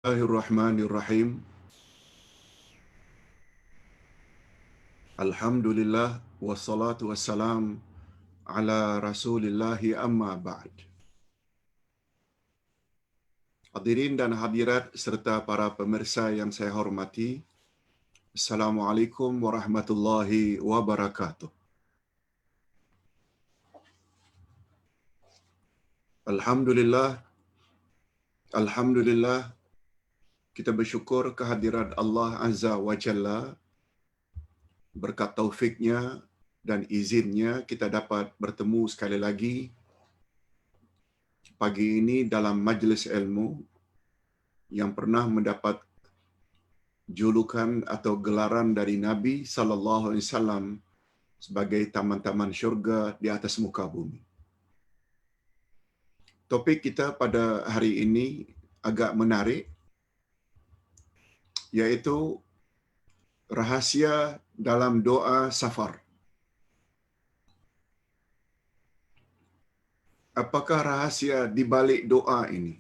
Bismillahirrahmanirrahim. Alhamdulillah wassalatu wassalam ala Rasulillahi amma ba'd. Hadirin dan hadirat serta para pemirsa yang saya hormati, Assalamualaikum warahmatullahi wabarakatuh. Alhamdulillah, Alhamdulillah, kita bersyukur kehadirat Allah Azza wa Jalla. Berkat taufiknya dan izinnya kita dapat bertemu sekali lagi pagi ini dalam majlis ilmu yang pernah mendapat julukan atau gelaran dari Nabi sallallahu alaihi wasallam sebagai taman-taman syurga di atas muka bumi. Topik kita pada hari ini agak menarik, yaitu rahasia dalam doa safar. Apakah rahasia di balik doa ini?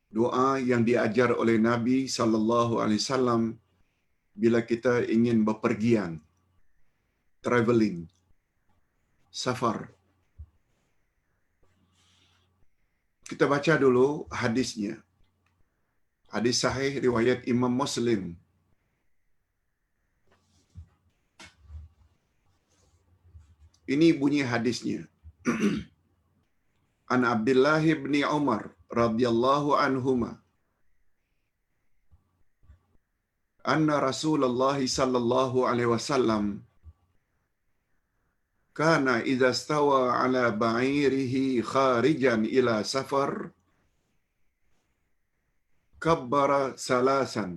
Doa yang diajar oleh Nabi sallallahu alaihi wasallam bila kita ingin bepergian, traveling, safar. Kita baca dulu hadisnya. Hadis sahih riwayat Imam Muslim. Ini bunyi hadisnya. An Abdullah bin Umar radhiyallahu anhuma anna Rasulullah sallallahu alaihi wasallam kana idza stawa ala ba'irihi kharijan ila safar kabbara salasan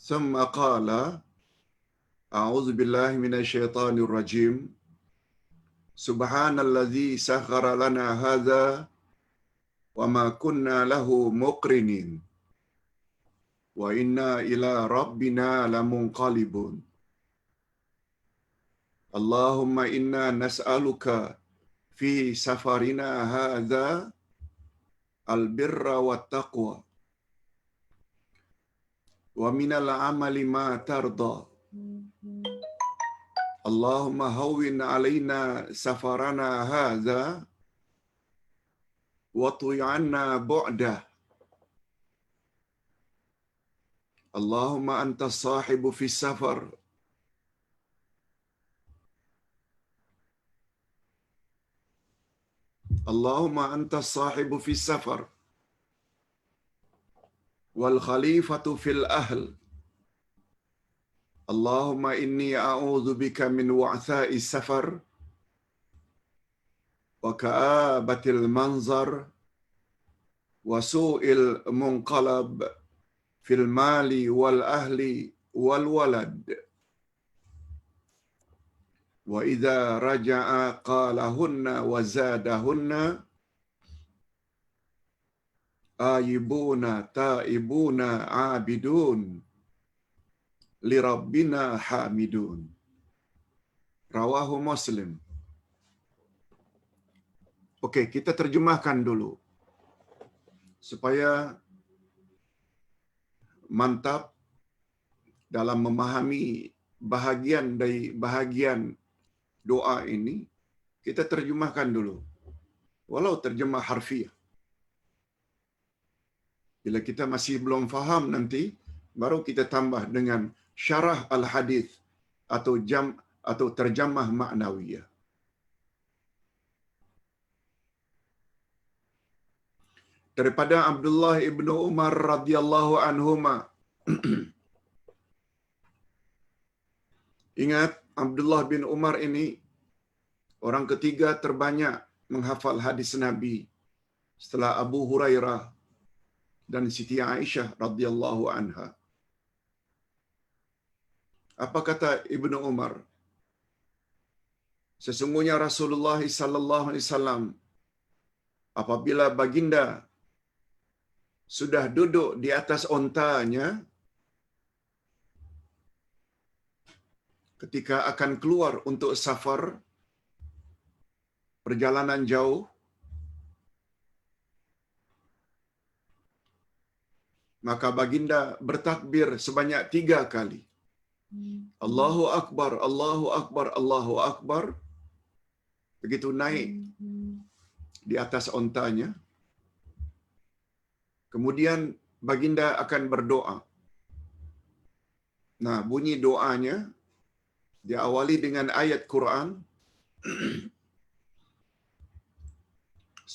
thumma qala a'udzu billahi minasy syaithanir rajim subhanalladzi sakhkhara lana hadza wa ma kunna lahu muqrinin wa inna ila rabbina lamunqalibun. Allahumma inna nas'aluka fi safarina hadza albirra wat taqwa wa minal amali ma tarda. Allahumma hawwin alaina safarana hadza wa tuy'anna bu'dah. Allahumma anta sahibu fi safar Allahumma anta sahibu fi safar wal khalifatu fil ahl. Allahumma inni a'udzu bika min wa'tha'i safar wa ka'abatil manzar wa su'il munqalab fil mali wal ahli wal walad. Wa idza raja'a qalahunna wa zadahunna ayibuna taibuna abidun li rabbina hamidun. Rawahu Muslim. Okey, kita terjemahkan dulu supaya mantap dalam memahami bahagian dari bahagian doa ini. Kita terjemahkan dulu, walau terjemah harfiah. Bila kita masih belum faham nanti, baru kita tambah dengan syarah al-hadis atau terjemah maknawiyah. Daripada Abdullah ibnu Umar radhiyallahu anhuma. Ingat, Abdullah bin Umar ini orang ketiga terbanyak menghafal hadis Nabi setelah Abu Hurairah dan Siti Aisyah radhiyallahu anha. Apa kata Ibnu Umar? Sesungguhnya Rasulullah sallallahu alaihi wasallam apabila baginda sudah duduk di atas ontanya ketika akan keluar untuk safar perjalanan jauh, maka baginda bertakbir sebanyak 3 kali. Allahu Akbar, Allahu Akbar, Allahu Akbar. Begitu naik di atas ontanya, kemudian baginda akan berdoa. Nah, bunyi doanya diawali dengan ayat Quran.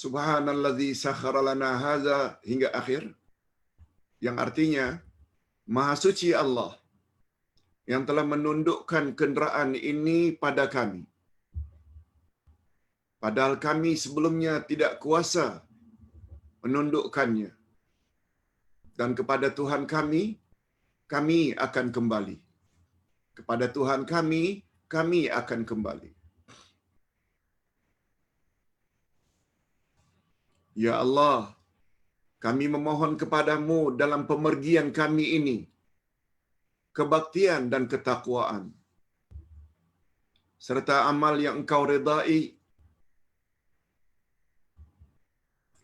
Subhanallazi sakhkhara lana hadza hingga akhir, yang artinya Maha suci Allah yang telah menundukkan kenderaan ini pada kami, padahal kami sebelumnya tidak kuasa menundukkannya, dan kepada Tuhan kami akan kembali. Kepada Tuhan kami akan kembali. Ya Allah, kami memohon kepadamu dalam pemergian kami ini kebaktian dan ketakwaan, serta amal yang Engkau redai.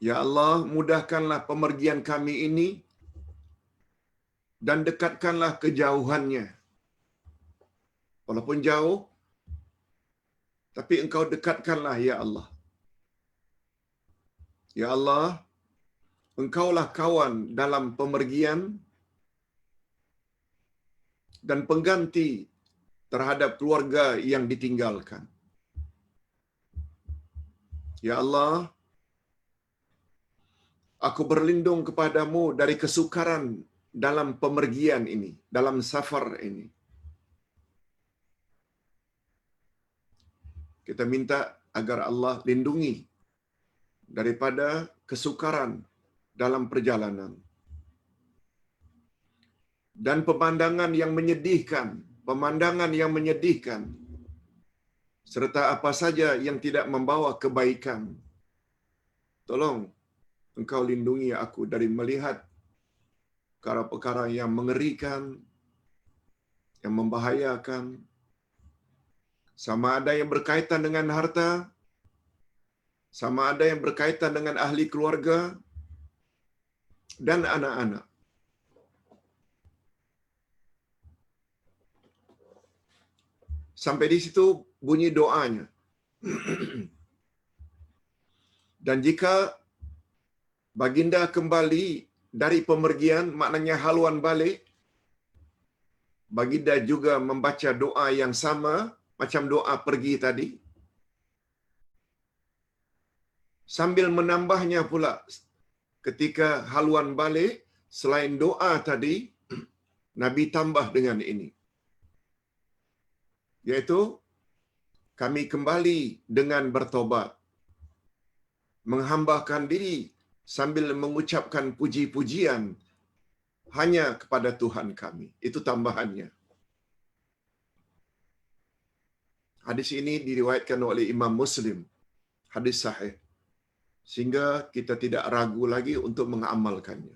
Ya Allah, mudahkanlah pemergian kami ini dan dekatkanlah kejauhannya. Walaupun jauh, tapi Engkau dekatkanlah, Ya Allah. Ya Allah, Engkaulah kawan dalam pemergian dan pengganti terhadap keluarga yang ditinggalkan. Ya Allah, aku berlindung kepadamu dari kesukaran dalam pemergian ini, dalam safar ini. Kita minta agar Allah lindungi daripada kesukaran dalam perjalanan dan pemandangan yang menyedihkan, serta apa saja yang tidak membawa kebaikan. Tolong Engkau lindungi aku dari melihat perkara-perkara yang mengerikan, yang membahayakan, sama ada yang berkaitan dengan harta, sama ada yang berkaitan dengan ahli keluarga dan anak-anak. Sampai di situ bunyi doanya. Dan jika baginda kembali dari pemergian, maknanya haluan balik, baginda juga membaca doa yang sama macam doa pergi tadi, sambil menambahnya pula ketika haluan balik, selain doa tadi, Nabi tambah dengan ini, yaitu kami kembali dengan bertobat, menghambakan diri sambil mengucapkan puji-pujian hanya kepada Tuhan kami. Itu tambahannya. Hadis ini diriwayatkan oleh Imam Muslim. Hadis sahih. Sehingga kita tidak ragu lagi untuk mengamalkannya.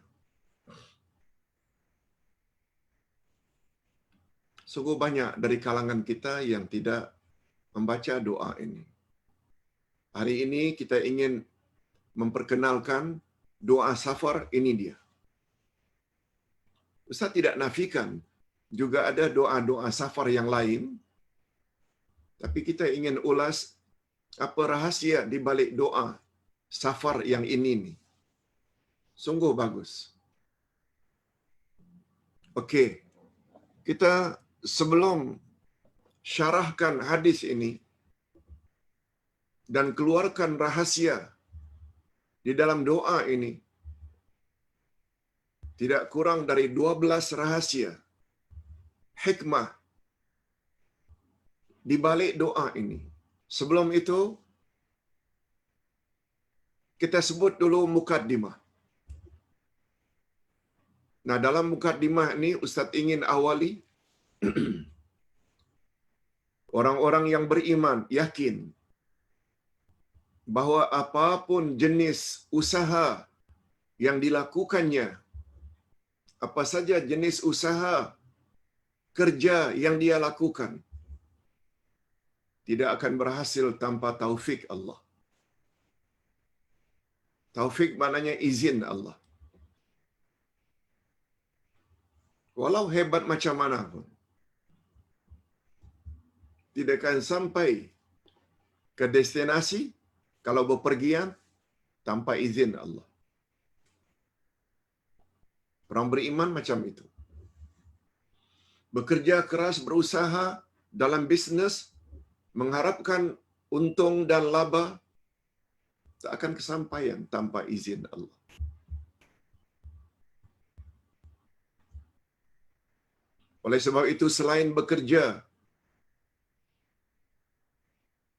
Sungguh banyak dari kalangan kita yang tidak membaca doa ini. Hari ini kita ingin memperkenalkan doa safar, ini dia. Ustaz tidak nafikan juga ada doa-doa safar yang lain, tapi kita ingin ulas apa rahasia di balik doa safar yang ini nih. Sungguh bagus. Okey. Kita sebelum syarahkan hadis ini dan keluarkan rahasia di dalam doa ini, tidak kurang dari 12 rahasia, hikmah di balik doa ini. Sebelum itu, kita sebut dulu mukaddimah. Nah, dalam mukaddimah ini, Ustaz ingin awali orang-orang yang beriman yakin bahawa apapun jenis usaha yang dilakukannya, apa saja jenis usaha kerja yang dia lakukan, tidak akan berhasil tanpa taufik Allah. Taufik maknanya izin Allah. Walau hebat macam mana pun, tidak akan sampai ke destinasi kalau bepergian tanpa izin Allah. Orang beriman macam itu. Bekerja keras, berusaha dalam bisnes, mengharapkan untung dan laba, tak akan kesampaian tanpa izin Allah. Oleh sebab itu, selain bekerja,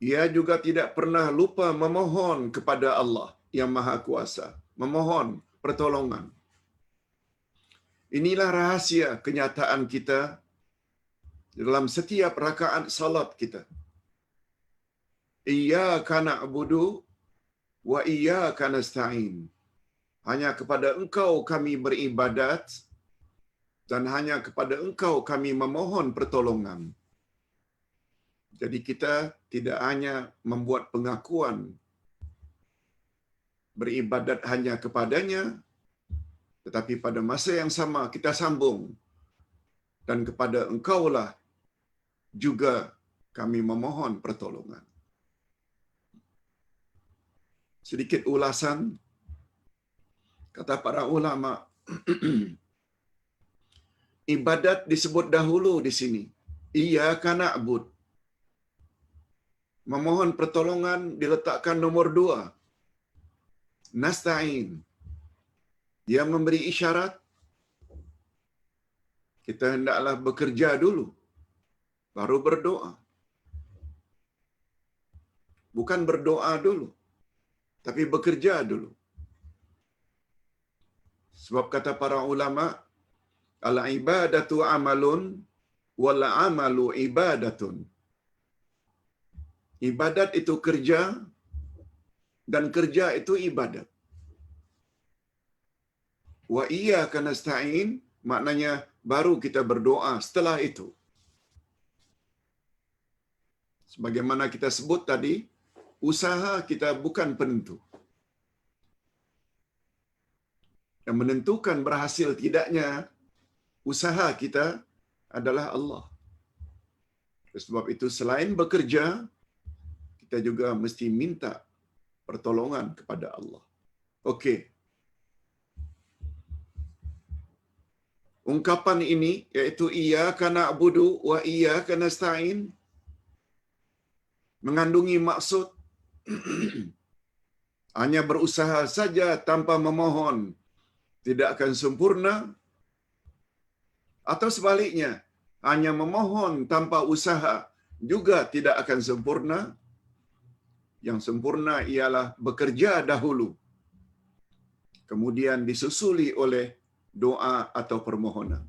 ia juga tidak pernah lupa memohon kepada Allah yang Maha Kuasa, memohon pertolongan. Inilah rahasia kenyataan kita dalam setiap rakaat salat kita. Iyyaka na'budu wa iyyaka nasta'in. Hanya kepada Engkau kami beribadat dan hanya kepada Engkau kami memohon pertolongan. Jadi kita tidak hanya membuat pengakuan beribadat hanya kepadanya, tetapi pada masa yang sama kita sambung, dan kepada Engkaulah juga kami memohon pertolongan. Sedikit ulasan, kata para ulama, ibadat disebut dahulu di sini. Iyyaka na'bud. Memohon pertolongan diletakkan nomor 2. Nasta'in. Dia memberi isyarat kita hendaklah bekerja dulu, baru berdoa. Bukan berdoa dulu, tapi bekerja dulu. Sebab kata para ulama, al-ibadatu amalun, wal amalu ibadatun. Ibadat itu kerja, dan kerja itu ibadat. Wa iyyaka nasta'in, maknanya baru kita berdoa setelah itu. Sebagaimana kita sebut tadi, usaha kita bukan penentu. Yang menentukan berhasil tidaknya usaha kita adalah Allah. Sebab itu selain bekerja, kita juga mesti minta pertolongan kepada Allah. Okey. Ungkapan ini iaitu iyyaka na'budu wa iyyaka nasta'in mengandungi maksud hanya berusaha saja tanpa memohon tidak akan sempurna, atau sebaliknya hanya memohon tanpa usaha juga tidak akan sempurna. Yang sempurna ialah bekerja dahulu, kemudian disusuli oleh doa atau permohonan.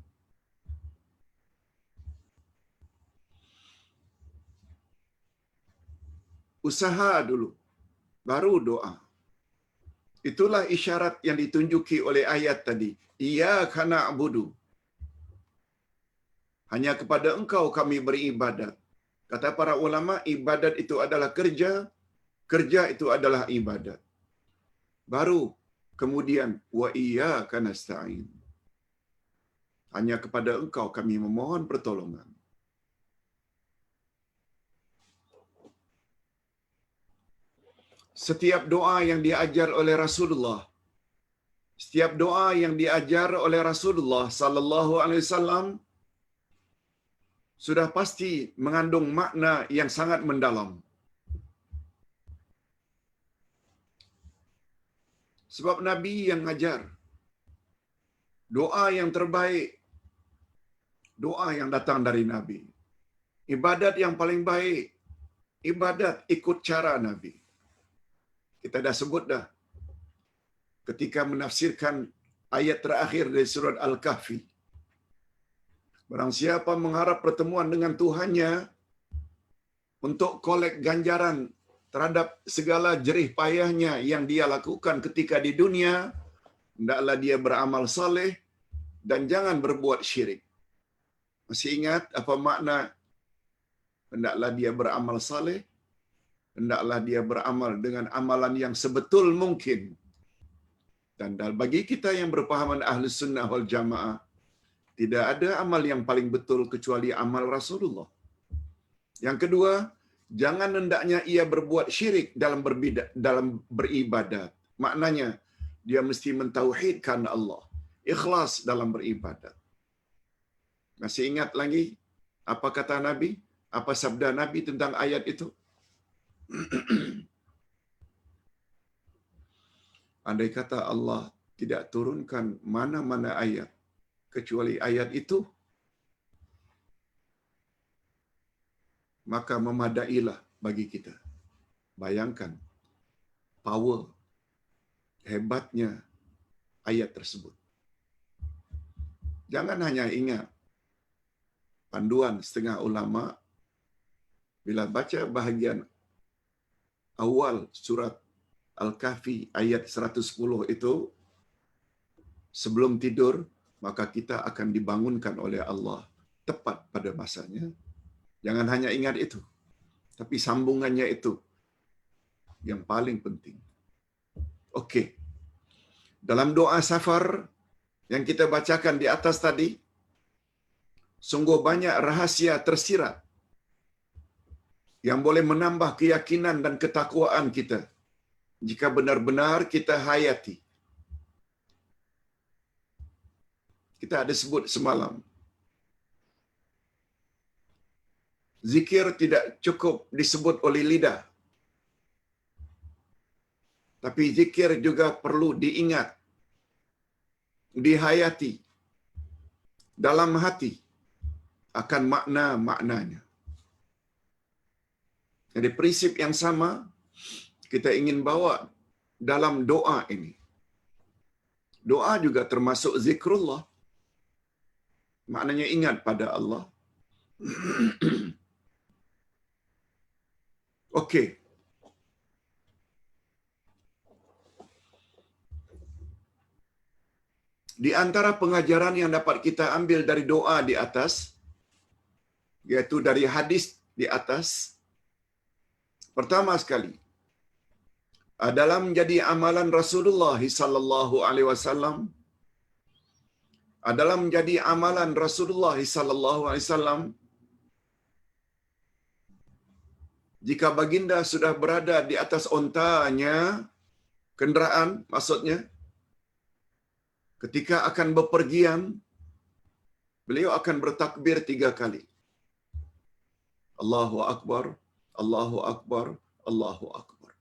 Usaha dulu, baru doa. Itulah isyarat yang ditunjuki oleh ayat tadi. Iyyaka na'budu. Hanya kepada Engkau kami beribadat. Kata para ulama, ibadat itu adalah kerja, kerja itu adalah ibadat. Baru kemudian wa iyyaka nasta'in. Hanya kepada Engkau kami memohon pertolongan. Setiap doa yang diajar oleh Rasulullah, setiap doa yang diajar oleh Rasulullah sallallahu alaihi wasallam sudah pasti mengandung makna yang sangat mendalam. Sebab Nabi yang ngajar doa yang terbaik, doa yang datang dari Nabi. Ibadat yang paling baik, ibadat ikut cara Nabi. Kita dah sebut dah ketika menafsirkan ayat terakhir dari surat Al-Kahfi. Barang siapa mengharap pertemuan dengan Tuhannya untuk kolek ganjaran terhadap segala jerih payahnya yang dia lakukan ketika di dunia, hendaklah dia beramal saleh dan jangan berbuat syirik. Masih ingat apa makna hendaklah dia beramal saleh? Hendaklah dia beramal dengan amalan yang sebetul mungkin. Dan bagi kita yang berpahaman Ahlus Sunnah wal Jamaah, Tidak ada amal yang paling betul kecuali amal Rasulullah. Yang kedua, jangan hendaknya ia berbuat syirik dalam beribadat. Maknanya, dia mesti mentauhidkan Allah. Ikhlas dalam beribadat. Masih ingat lagi apa kata Nabi? Apa sabda Nabi tentang ayat itu? Andai kata Allah tidak turunkan mana-mana ayat kecuali ayat itu, maka memadailah bagi kita. Bayangkan power, hebatnya ayat tersebut. Jangan hanya ingat panduan setengah ulama bila baca bahagian awal surat Al-Kahfi ayat 110 itu, sebelum tidur, maka kita akan dibangunkan oleh Allah tepat pada masanya. Jangan hanya ingat itu, tapi sambungannya itu yang paling penting. Okey. Dalam doa safar yang kita bacakan di atas tadi, sungguh banyak rahasia tersirat yang boleh menambah keyakinan dan ketakwaan kita jika benar-benar kita hayati. Kita ada sebut semalam, zikir tidak cukup disebut oleh lidah, tapi zikir juga perlu diingat, dihayati dalam hati akan makna-maknanya. Jadi prinsip yang sama kita ingin bawa dalam doa ini. Doa juga termasuk zikrullah. Maknanya ingat pada Allah. Okey. Di antara pengajaran yang dapat kita ambil dari doa di atas, yaitu dari hadis di atas, pertama sekali, dalam menjadi amalan Rasulullah sallallahu alaihi wasallam, adalah menjadi amalan Rasulullah sallallahu alaihi wasallam jika baginda sudah berada di atas ontanya, kenderaan maksudnya, ketika akan bepergian, beliau akan bertakbir 3 kali. Allahu Akbar, Allahu Akbar, Allahu Akbar.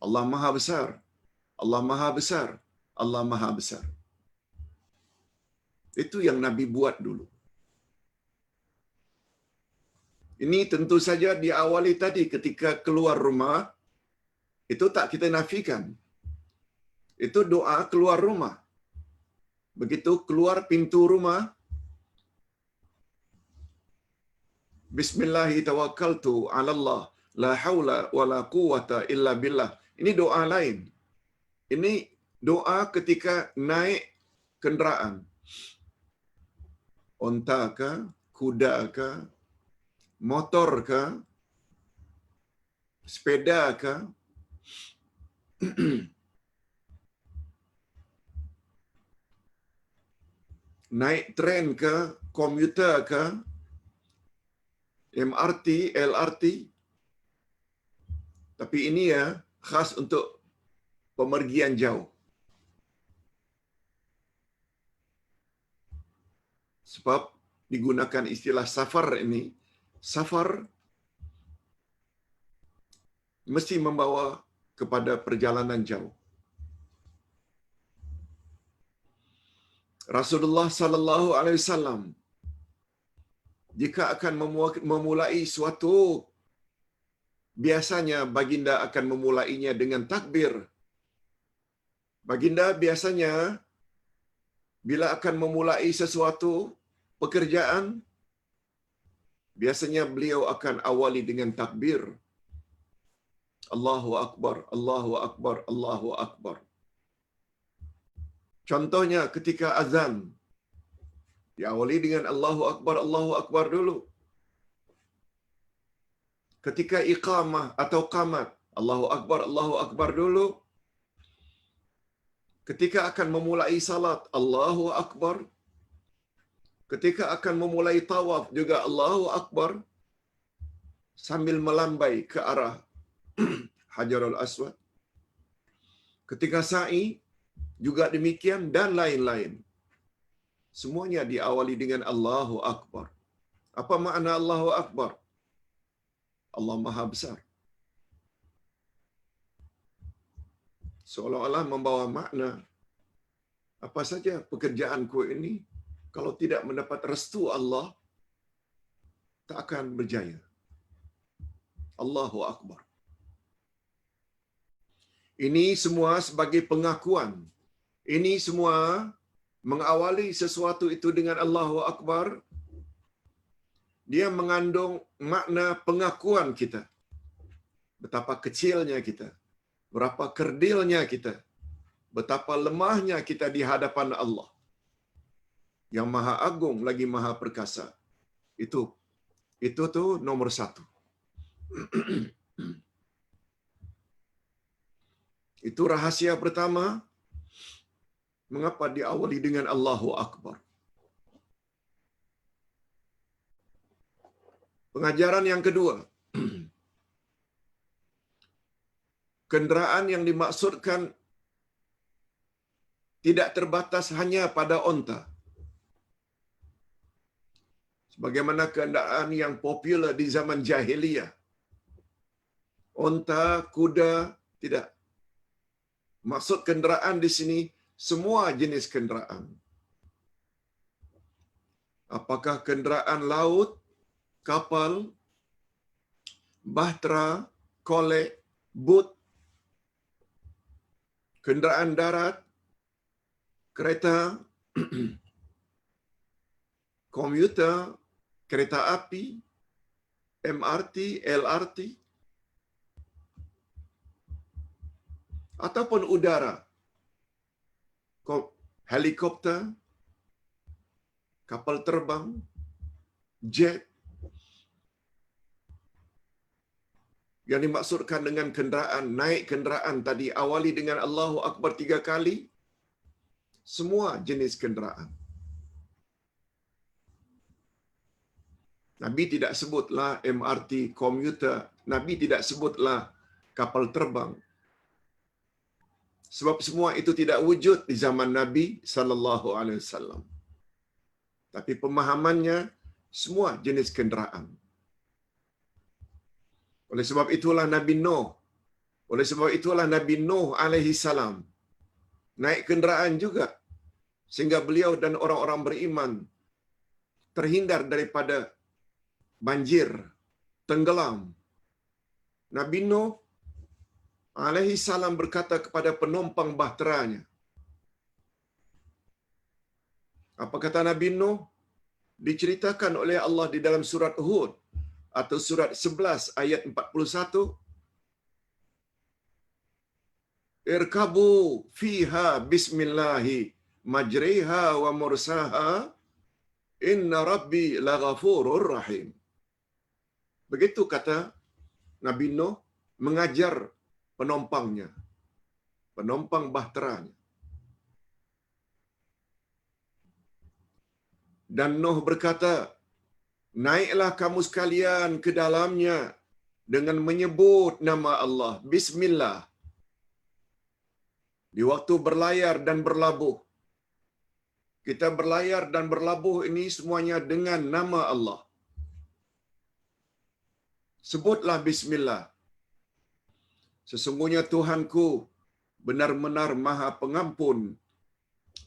Allah Maha Besar, Allah Maha Besar, Allah Maha Besar. Itu yang Nabi buat dulu. Ini tentu saja diawali tadi ketika keluar rumah, itu tak kita nafikan. Itu doa keluar rumah. Begitu keluar pintu rumah, Bismillahi tawakkaltu 'ala Allah, la haula wala quwwata illa billah. Ini doa lain. Ini doa ketika naik kenderaan. Onta ke, kuda ke, motor ke, sepeda ke, naik tren ke, komuter ke, MRT, LRT. Tapi ini ya khas untuk pemergian jauh. Sebab digunakan istilah safar ini, safar mesti membawa kepada perjalanan jauh. Rasulullah sallallahu alaihi wasallam jika akan memulai suatu, biasanya baginda akan memulainya dengan takbir. Baginda biasanya bila akan memulai sesuatu pekerjaan, biasanya beliau akan awali dengan takbir. Allahu Akbar, Allahu Akbar, Allahu Akbar. Contohnya ketika azan, diawali dengan Allahu Akbar, Allahu Akbar dulu. Ketika iqamah atau qamat, Allahu Akbar, Allahu Akbar dulu. Ketika akan memulai salat, Allahu Akbar. Ketika akan memulai tawaf juga Allahu Akbar sambil melambai ke arah Hajarul Aswad. Ketika sa'i juga demikian dan lain-lain. Semuanya diawali dengan Allahu Akbar. Apa makna Allahu Akbar? Allah Maha Besar. Seolah-olah membawa makna, apa saja pekerjaanku ini, kalau tidak mendapat restu Allah, tak akan berjaya. Allahu Akbar. Ini semua sebagai pengakuan. Ini semua mengawali sesuatu itu dengan Allahu Akbar. Dia mengandung makna pengakuan kita. Betapa kecilnya kita. Berapa kerdilnya kita. Betapa lemahnya kita di hadapan Allah. Yang Maha Agung lagi Maha Perkasa. Itu tuh nomor satu. Itu rahasia pertama. Mengapa diawali dengan Allahu Akbar? Pengajaran yang kedua. Kenderaan yang dimaksudkan tidak terbatas hanya pada onta. Sebagaimana kenderaan yang popular di zaman jahiliyah. Onta, kuda, tidak. Maksud kenderaan di sini semua jenis kenderaan. Apakah kenderaan laut, kapal, bahtera, kolek, bot, kenderaan darat, kereta, komuter, kereta api, MRT, LRT, ataupun udara, helikopter, kapal terbang, jet. Yang dimaksudkan dengan kenderaan, naik kenderaan tadi awali dengan Allahu Akbar 3 kali. Semua jenis kenderaan. Nabi tidak sebutlah MRT, komuter. Nabi tidak sebutlah kapal terbang. Sebab semua itu tidak wujud di zaman Nabi sallallahu alaihi wasallam. Tapi pemahamannya semua jenis kenderaan. Oleh sebab itulah Nabi Nuh alaihi salam naik kenderaan juga sehingga beliau dan orang-orang beriman terhindar daripada banjir, tenggelam. Nabi Nuh alaihi salam berkata kepada penumpang bahteranya. Apa kata Nabi Nuh? Diceritakan oleh Allah di dalam surat Hud atau surat 11 ayat 41. Irkabu fiha bismillahi majriha wa mursaha inna rabbi laghafurur rahim. Begitu kata Nabi Nuh mengajar penumpangnya, penumpang bahteranya. Dan Nuh berkata, naiklah kamu sekalian ke dalamnya dengan menyebut nama Allah. Bismillah. Di waktu berlayar dan berlabuh. Kita berlayar dan berlabuh ini semuanya dengan nama Allah. Sebutlah Bismillah. Sesungguhnya Tuhanku benar-benar Maha Pengampun,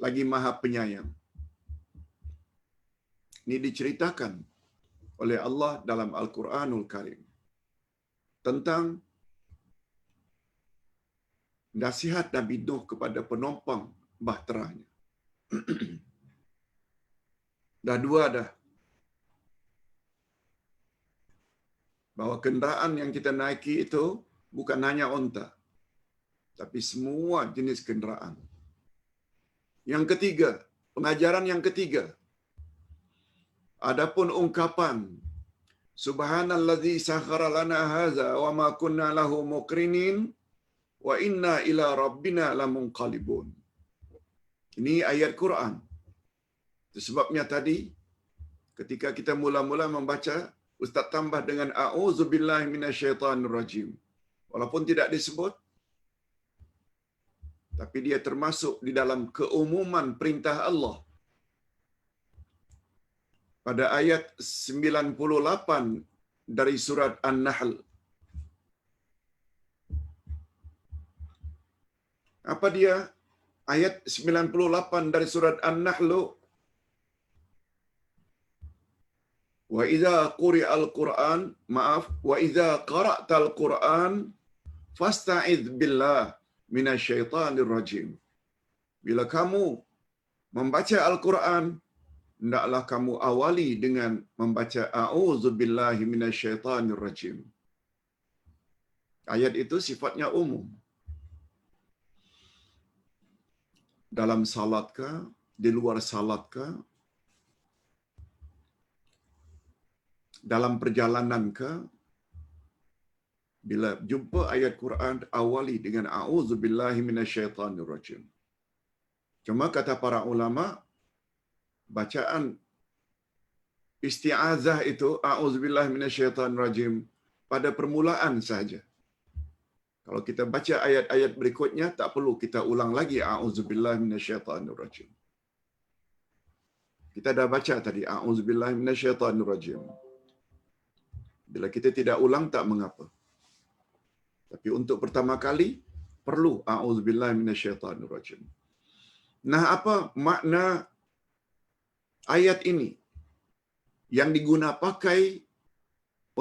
lagi Maha Penyayang. Ini diceritakan oleh Allah dalam Al-Quranul Karim tentang nasihat Nabi Nuh kepada penumpang bahteranya. Dah dua dah. Bahwa kenderaan yang kita naiki itu bukan hanya onta, tapi semua jenis kenderaan. Yang ketiga, pengajaran yang ketiga. Adapun ungkapan Subhanallazi sakhkhara lana hadza wa ma kunna lahu muqrinin wa inna ila rabbina lamunqalibun. Ini ayat Quran. Itu sebabnya tadi Ketika kita mula-mula membaca, Ustaz tambah dengan a'udzubillahi minasyaitonirrajim. Walaupun tidak disebut, tapi dia termasuk di dalam keumuman perintah Allah. Pada ayat 98 dari surat An-Nahl. Apa dia? Ayat 98 dari surat An-Nahl. Wa idza quri'al Qur'an, wa idza qara'tal Qur'an fasta'idz billah minasyaitonir rajim. Bila kamu membaca Al-Quran, hendaklah kamu awali dengan membaca a'udzubillahi minasyaitonir rajim. Ayat itu sifatnya umum. Dalam salat ke, di luar salat ke, dalam perjalanan ke, bila jumpa ayat Quran, awali dengan a'udzubillahi minasyaitonir rajim. Cuma kata para ulama, bacaan isti'azah itu a'udzubillahi minasyaitonir rajim pada permulaan saja. Kalau kita baca ayat-ayat berikutnya, tak perlu kita ulang lagi a'udzubillahi minasyaitonir rajim. Kita dah baca tadi a'udzubillahi minasyaitonir rajim. Bila kita tidak ulang, tak mengapa. Tapi untuk pertama kali, perlu a'udzubillahi minasyaitonir rajim. Nah, apa makna ayat ini yang diguna pakai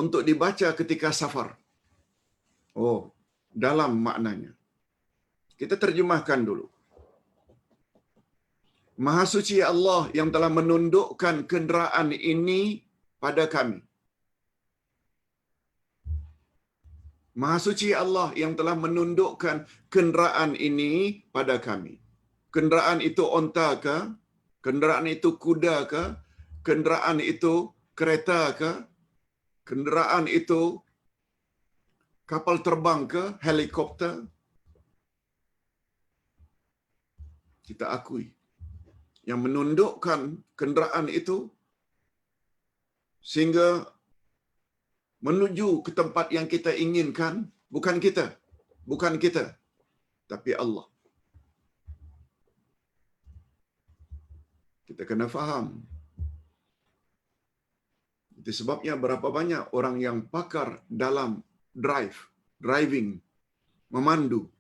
untuk dibaca ketika safar? Oh, dalam maknanya. Kita terjemahkan dulu. Maha suci Allah yang telah menundukkan kenderaan ini pada kami. Maha suci Allah yang telah menundukkan kenderaan ini pada kami. Kenderaan itu onta ke? Kenderaan itu kuda ke? Kenderaan itu kereta ke? Kenderaan itu kapal terbang ke? Helikopter? Kita akui. Yang menundukkan kenderaan itu sehingga menuju ke tempat yang kita inginkan, bukan kita. Bukan kita. Tapi Allah. Kita kena faham. Itu sebabnya berapa banyak orang yang pakar dalam driving, memandu,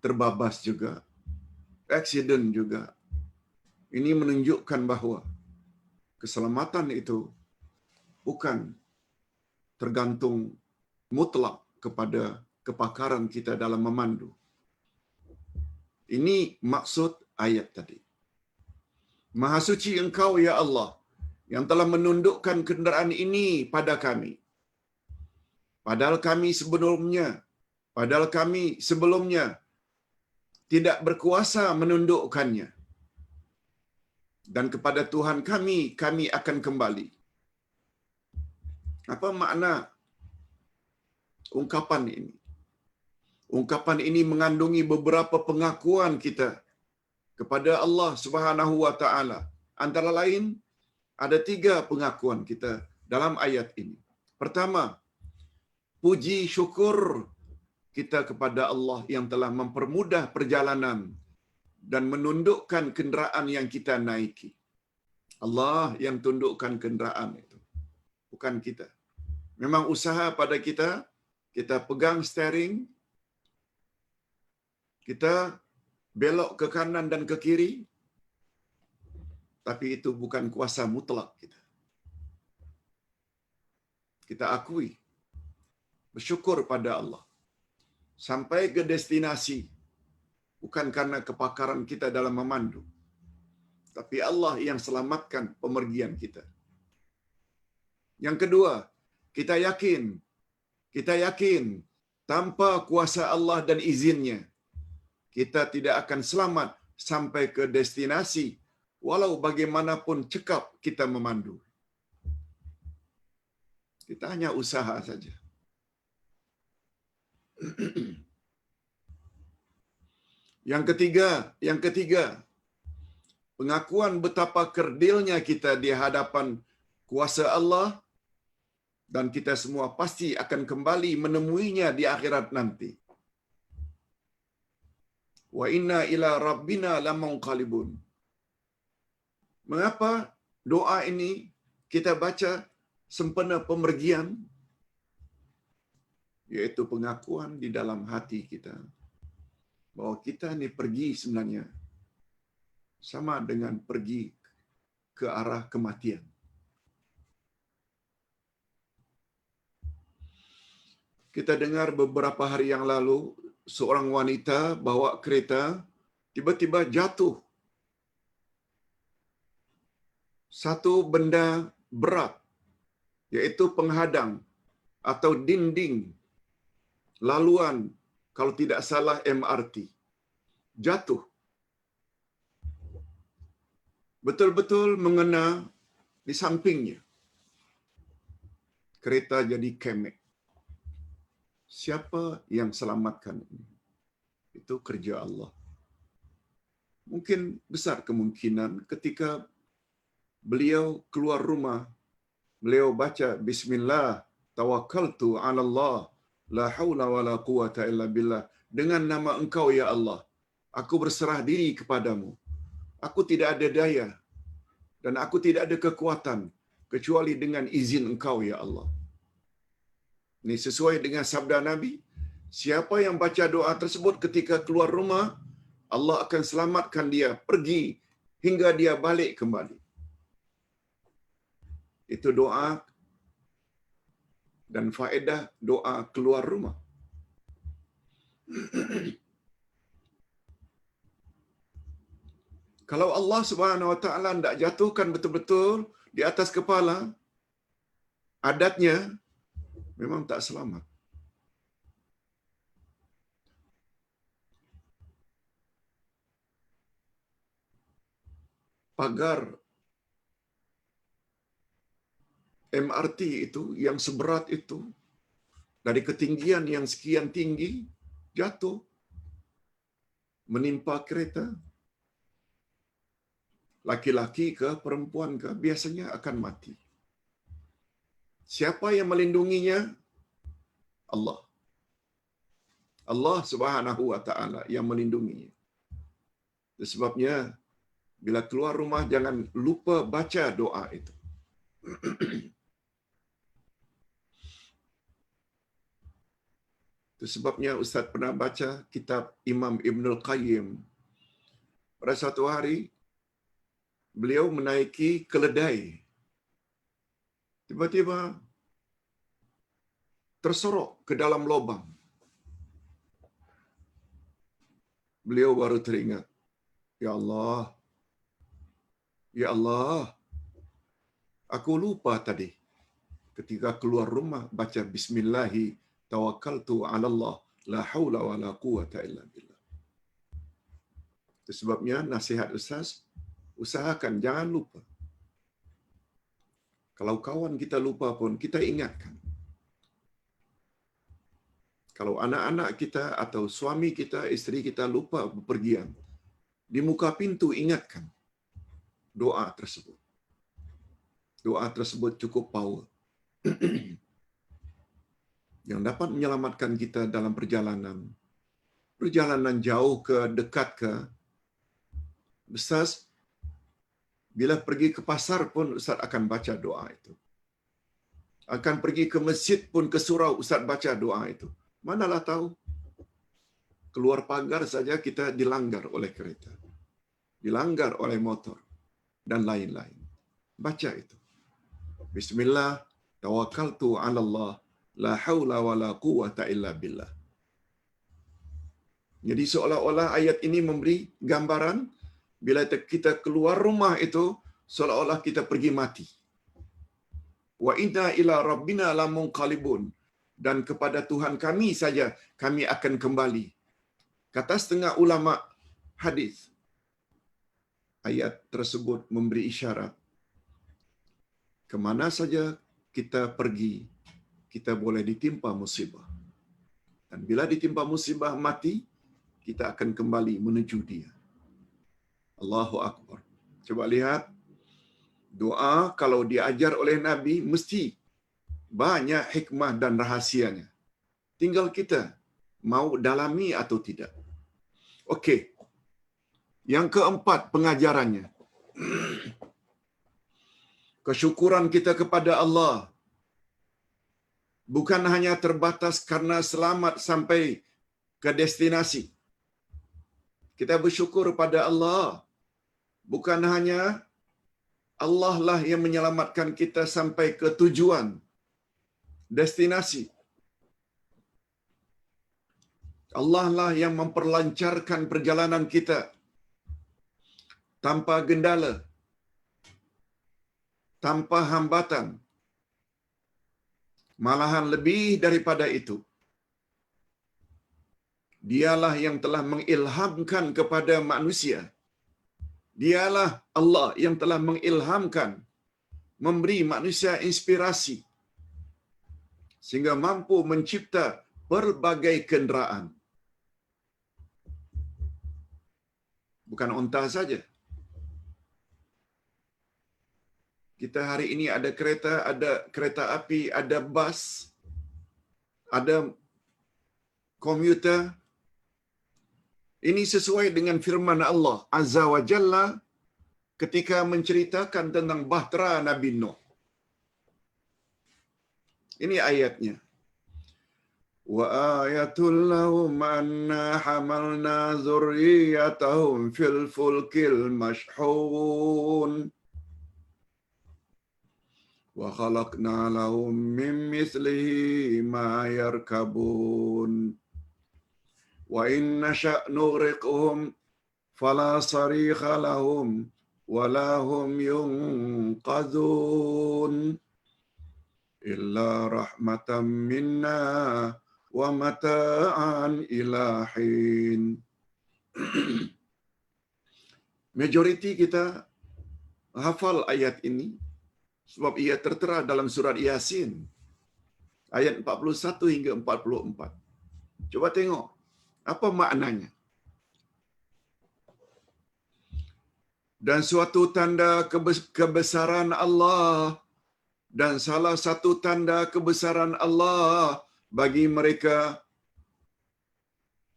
terbabas juga, aksiden juga. Ini menunjukkan bahawa keselamatan itu bukan tergantung mutlak kepada kepakaran kita dalam memandu. Ini maksud ayat tadi. Maha suci Engkau, ya Allah, yang telah menundukkan kenderaan ini pada kami. Padahal kami sebelumnya tidak berkuasa menundukkannya. Dan kepada Tuhan kami akan kembali. Apa makna ungkapan ini? Ungkapan ini mengandungi beberapa pengakuan kita kepada Allah Subhanahu wa taala. Antara lain ada 3 pengakuan kita dalam ayat ini. Pertama, puji syukur kita kepada Allah yang telah mempermudah perjalanan dan menundukkan kenderaan yang kita naiki. Allah yang tundukkan kenderaan itu, bukan kita. Memang usaha pada kita, kita pegang steering, kita belok ke kanan dan ke kiri, tapi itu bukan kuasa mutlak kita. Kita akui, bersyukur pada Allah. Sampai ke destinasi, bukan karena kepakaran kita dalam memandu, tapi Allah yang selamatkan pemergian kita. Yang kedua, kita yakin tanpa kuasa Allah dan izinnya, kita tidak akan selamat sampai ke destinasi, walau bagaimanapun cekap kita memandu. Kita hanya usaha saja. Yang ketiga, pengakuan betapa kerdilnya kita di hadapan kuasa Allah dan kita semua pasti akan kembali menemuinya di akhirat nanti. Wa inna ila rabbina lamunqalibun. Mengapa doa ini kita baca sempena pemergian? Yaitu pengakuan di dalam hati kita bahawa kita ni pergi sebenarnya sama dengan pergi ke arah kematian. Kita dengar beberapa hari yang lalu seorang wanita bawa kereta tiba-tiba jatuh. Satu benda berat iaitu penghadang atau dinding laluan, kalau tidak salah MRT, jatuh. Betul-betul mengena di sampingnya. Kereta jadi kemek. Siapa yang selamatkan ini? Itu kerja Allah. Mungkin besar kemungkinan ketika beliau keluar rumah, beliau baca Bismillah, tawakkaltu 'ala Allah, la haula wala quwata illa billah. Dengan nama Engkau ya Allah, aku berserah diri kepadamu. Aku tidak ada daya dan aku tidak ada kekuatan kecuali dengan izin Engkau ya Allah. Ini sesuai dengan sabda Nabi, siapa yang baca doa tersebut ketika keluar rumah, Allah akan selamatkan dia pergi hingga dia balik kembali. Itu doa dan faedah doa keluar rumah. Kalau Allah Subhanahu Wa Taala tidak jatuhkan betul-betul di atas kepala, adatnya memang tak selamat. Pagar MRT itu yang seberat itu dari ketinggian yang sekian tinggi jatuh menimpa kereta. Laki-laki ke perempuan ke biasanya akan mati. Siapa yang melindunginya? Allah. Allah Subhanahu Wa Taala yang melindunginya. Itu sebabnya bila keluar rumah jangan lupa baca doa itu. Itu sebabnya Ustaz pernah baca kitab Imam Ibnul Qayyim. Pada satu hari beliau menaiki keledai. Tiba-tiba tersorok ke dalam lubang. Beliau baru teringat, ya Allah, ya Allah, aku lupa tadi ketika keluar rumah baca Bismillahi tawakkaltu 'ala Allah, la haula wala quwata illa billah. Itu sebabnya nasihat Ustaz, usahakan jangan lupa. Kalau kawan kita lupa pun kita ingatkan. Kalau anak-anak kita atau suami kita, isteri kita lupa bepergian, di muka pintu ingatkan doa tersebut. Doa tersebut cukup power. Yang dapat menyelamatkan kita dalam perjalanan. Perjalanan jauh ke dekat ke. Ustaz, bila pergi ke pasar pun Ustaz akan baca doa itu. Akan pergi ke masjid pun ke surau Ustaz baca doa itu. Manalah tahu. Keluar pagar saja kita dilanggar oleh kereta. Dilanggar oleh motor. Dan lain-lain. Baca itu. Bismillah, tawakkaltu 'ala Allah, la haula wala quwata illa billah. Jadi seolah-olah ayat ini memberi gambaran bila kita keluar rumah itu seolah-olah kita pergi mati. Wa inna ila rabbina lamunqalibun, dan kepada Tuhan kami saja kami akan kembali. Kata setengah ulama hadis, ayat tersebut memberi isyarat kemana saja kita pergi, kita boleh ditimpa musibah. Dan bila ditimpa musibah mati, kita akan kembali menuju Dia. Allahu Akbar. Coba lihat Doa kalau diajar oleh Nabi mesti banyak hikmah dan rahasianya. Tinggal kita mau dalami atau tidak. Okey. Yang keempat pengajarannya. Kesyukuran kita kepada Allah bukan hanya terbatas karena selamat sampai ke destinasi. Kita bersyukur pada Allah bukan hanya Allah lah yang menyelamatkan kita sampai ke tujuan, destinasi. Allah lah yang memperlancarkan perjalanan kita tanpa gendala, tanpa hambatan. Malahan lebih daripada itu, Dialah yang telah mengilhamkan kepada manusia. Dialah Allah yang telah mengilhamkan, memberi manusia inspirasi sehingga mampu mencipta pelbagai kenderaan. Bukan unta saja. Kita hari ini ada kereta api, ada bas, ada komuter. Ini sesuai dengan firman Allah Azza wa Jalla ketika menceritakan tentang bahtera Nabi Nuh. Ini ayatnya. Wa ayatul lahum anna hamalna zurriyatahum fil fulkil mashhun wa khalaqna lahum min mithlihi ma yarkabun wa in nasha' nughriqhum fala sarikha lahum wa lahum yunqadhun illa rahmatan minna wa mata'an ila hin. Majoriti kita hafal ayat ini sebab ia tertera dalam surat Yasin ayat 41 hingga 44. Coba tengok apa maknanya. Dan suatu tanda kebesaran Allah, dan salah satu tanda kebesaran Allah bagi mereka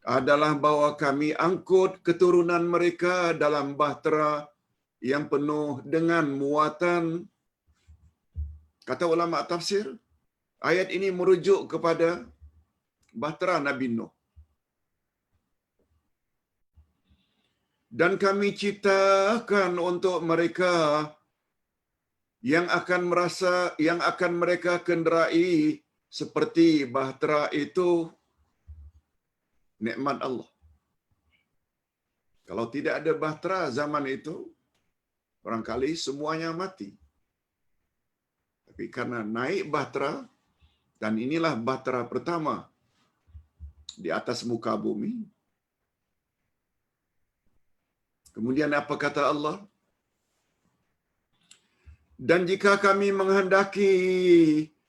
adalah bahwa kami angkut keturunan mereka dalam bahtera yang penuh dengan muatan. Kata ulama tafsir, ayat ini merujuk kepada bahtera Nabi Nuh. Dan kami ciptakan untuk mereka yang akan mereka kenderai seperti bahtera itu nikmat Allah. Kalau tidak ada bahtera zaman itu, barangkali semuanya mati. Tapi karena naik bahtera, dan inilah bahtera pertama di atas muka bumi. Kemudian apa kata Allah? Dan jika kami menghendaki,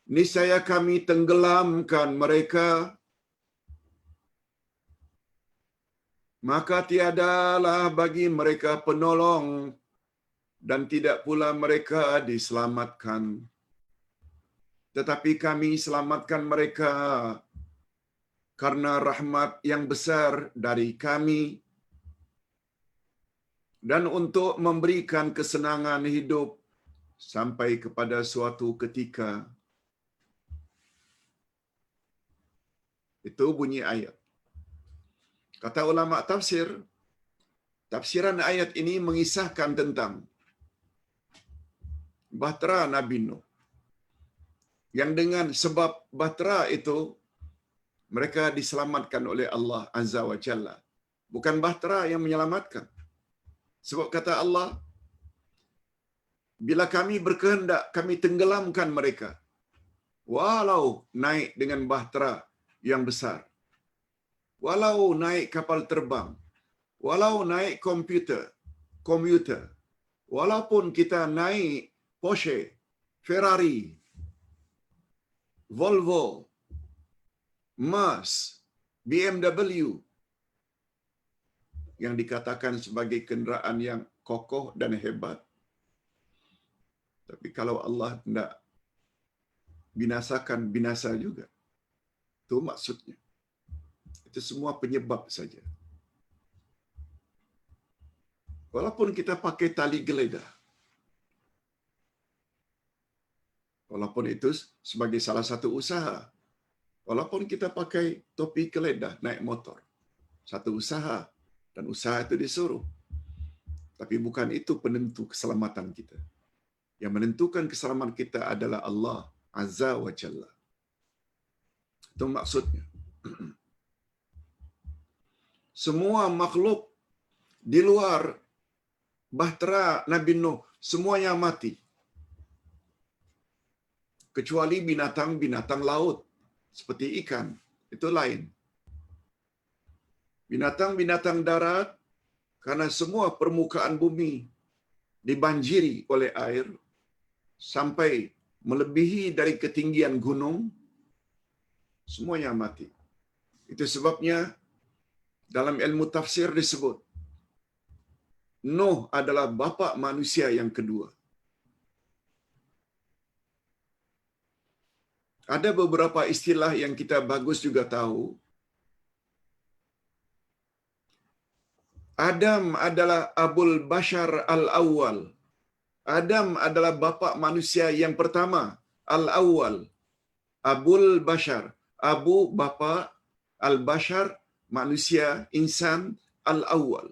niscaya kami tenggelamkan mereka, maka tiadalah bagi mereka penolong dan tidak pula mereka diselamatkan. Tetapi kami selamatkan mereka karena rahmat yang besar dari kami dan untuk memberikan kesenangan hidup sampai kepada suatu ketika. Itu bunyi ayat. Kata ulama tafsir, tafsiran ayat ini mengisahkan tentang bahtera Nabi Nuh. Yang dengan sebab bahtera itu, mereka diselamatkan oleh Allah Azza wa Jalla. Bukan bahtera yang menyelamatkan. Sebab kata Allah, bila kami berkehendak, kami tenggelamkan mereka. Walau naik dengan bahtera yang besar. Walau naik kapal terbang. Walau naik komuter. Walaupun kita naik Porsche, Ferrari, Volvo, Mercedes, BMW, yang dikatakan sebagai kenderaan yang kokoh dan hebat, Tapi kalau Allah tidak binasakan, binasa juga. Itu maksudnya. Itu semua penyebab saja. Walaupun kita pakai tali geledah, walaupun itu sebagai salah satu usaha, walaupun kita pakai topi geledah naik motor, satu usaha, dan usaha itu disuruh. Tapi bukan itu penentu keselamatan kita. Yang menentukan keselamatan kita adalah Allah Azza wa Jalla. Itu maksudnya. Semua makhluk di luar bahtera Nabi Nuh, semuanya mati. Kecuali binatang-binatang laut, seperti ikan, itu lain. Binatang-binatang darat, karena semua permukaan bumi dibanjiri oleh air, sampai melebihi dari ketinggian gunung, semuanya mati. Itu sebabnya dalam ilmu tafsir disebut, Nuh adalah bapa manusia yang kedua. Ada beberapa istilah yang kita bagus juga tahu. Adam adalah Abul Bashar Al-Awwal. Adam adalah bapa manusia yang pertama, Al-Awwal. Abul Bashar, Abu bapa, Al-Bashar manusia, insan, Al-Awwal.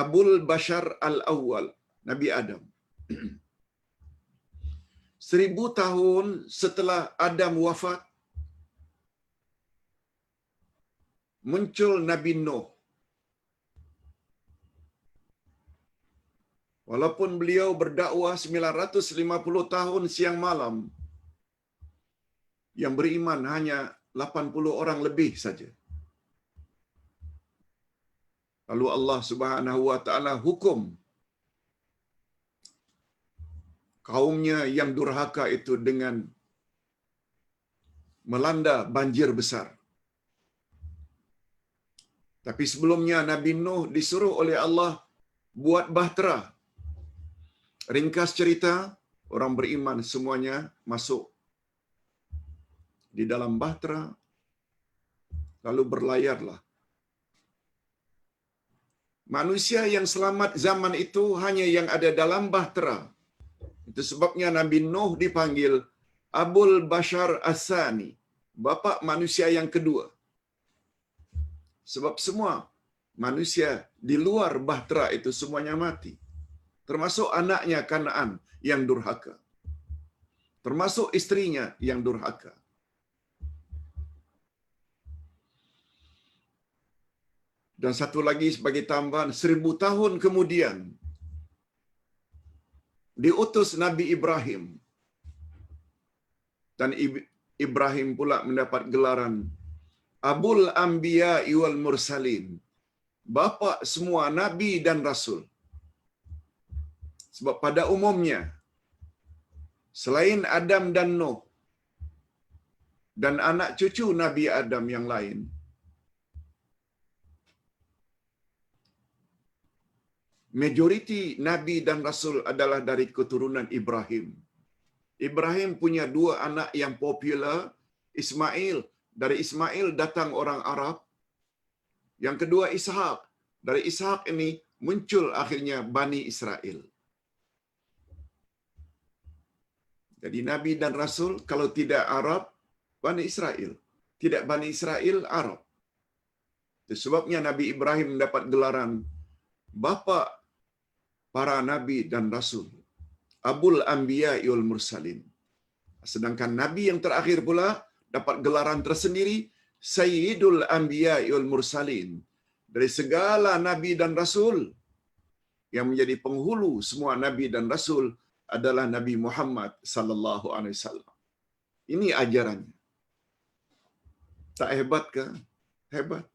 Abul Bashar Al-Awwal, Nabi Adam. 1000 tahun setelah Adam wafat, muncul Nabi Nuh. Walaupun beliau berdakwah 950 tahun siang malam, yang beriman hanya 80 orang lebih saja. Lalu Allah Subhanahu wa taala hukum kaumnya yang durhaka itu dengan melanda banjir besar. Tapi sebelumnya Nabi Nuh disuruh oleh Allah buat bahtera. Ringkas cerita, orang beriman semuanya masuk di dalam bahtera, lalu berlayarlah. Manusia yang selamat zaman itu hanya yang ada dalam bahtera. Itu sebabnya Nabi Nuh dipanggil Abul Bashar As-Sani, bapa manusia yang kedua. Sebab semua manusia di luar bahtera itu semuanya mati. Termasuk anaknya Kanaan yang durhaka. Termasuk istrinya yang durhaka. Dan satu lagi sebagai tambahan, 1000 tahun kemudian diutus Nabi Ibrahim. Dan Ibrahim pula mendapat gelaran Abul Anbiya wal Mursalin, bapa semua nabi dan rasul. Sebab pada umumnya selain Adam dan Nuh dan anak cucu Nabi Adam yang lain, majoriti nabi dan rasul adalah dari keturunan Ibrahim. Ibrahim punya 2 anak yang popular, Ismail. Dari Ismail datang orang Arab. Yang kedua Ishak. Dari Ishak ini muncul akhirnya Bani Israel. Jadi Nabi dan Rasul kalau tidak Arab, Bani Israel. Tidak Bani Israel, Arab. Itu sebabnya Nabi Ibrahim mendapat gelaran bapa para Nabi dan Rasul. Abul Anbiya wal Mursalin. Sedangkan Nabi yang terakhir pula dapat gelaran tersendiri, Sayyidul Anbiya wal Mursalin. Dari segala Nabi dan Rasul, yang menjadi penghulu semua Nabi dan Rasul adalah Nabi Muhammad sallallahu alaihi wasallam. Ini ajarannya. Tak hebat ke? Hebat.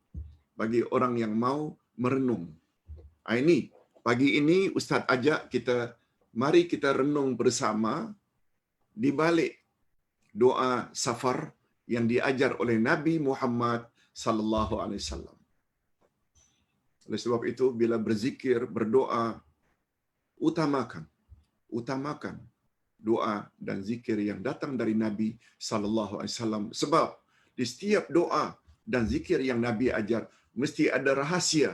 Bagi orang yang mau merenung. Ini, pagi ini Ustaz ajak kita, mari kita renung bersama di balik doa safar yang diajar oleh Nabi Muhammad sallallahu alaihi wasallam. Oleh sebab itu, bila berzikir, berdoa, utamakan doa dan zikir yang datang dari Nabi sallallahu alaihi wasallam. Sebab di setiap doa dan zikir yang Nabi ajar mesti ada rahasia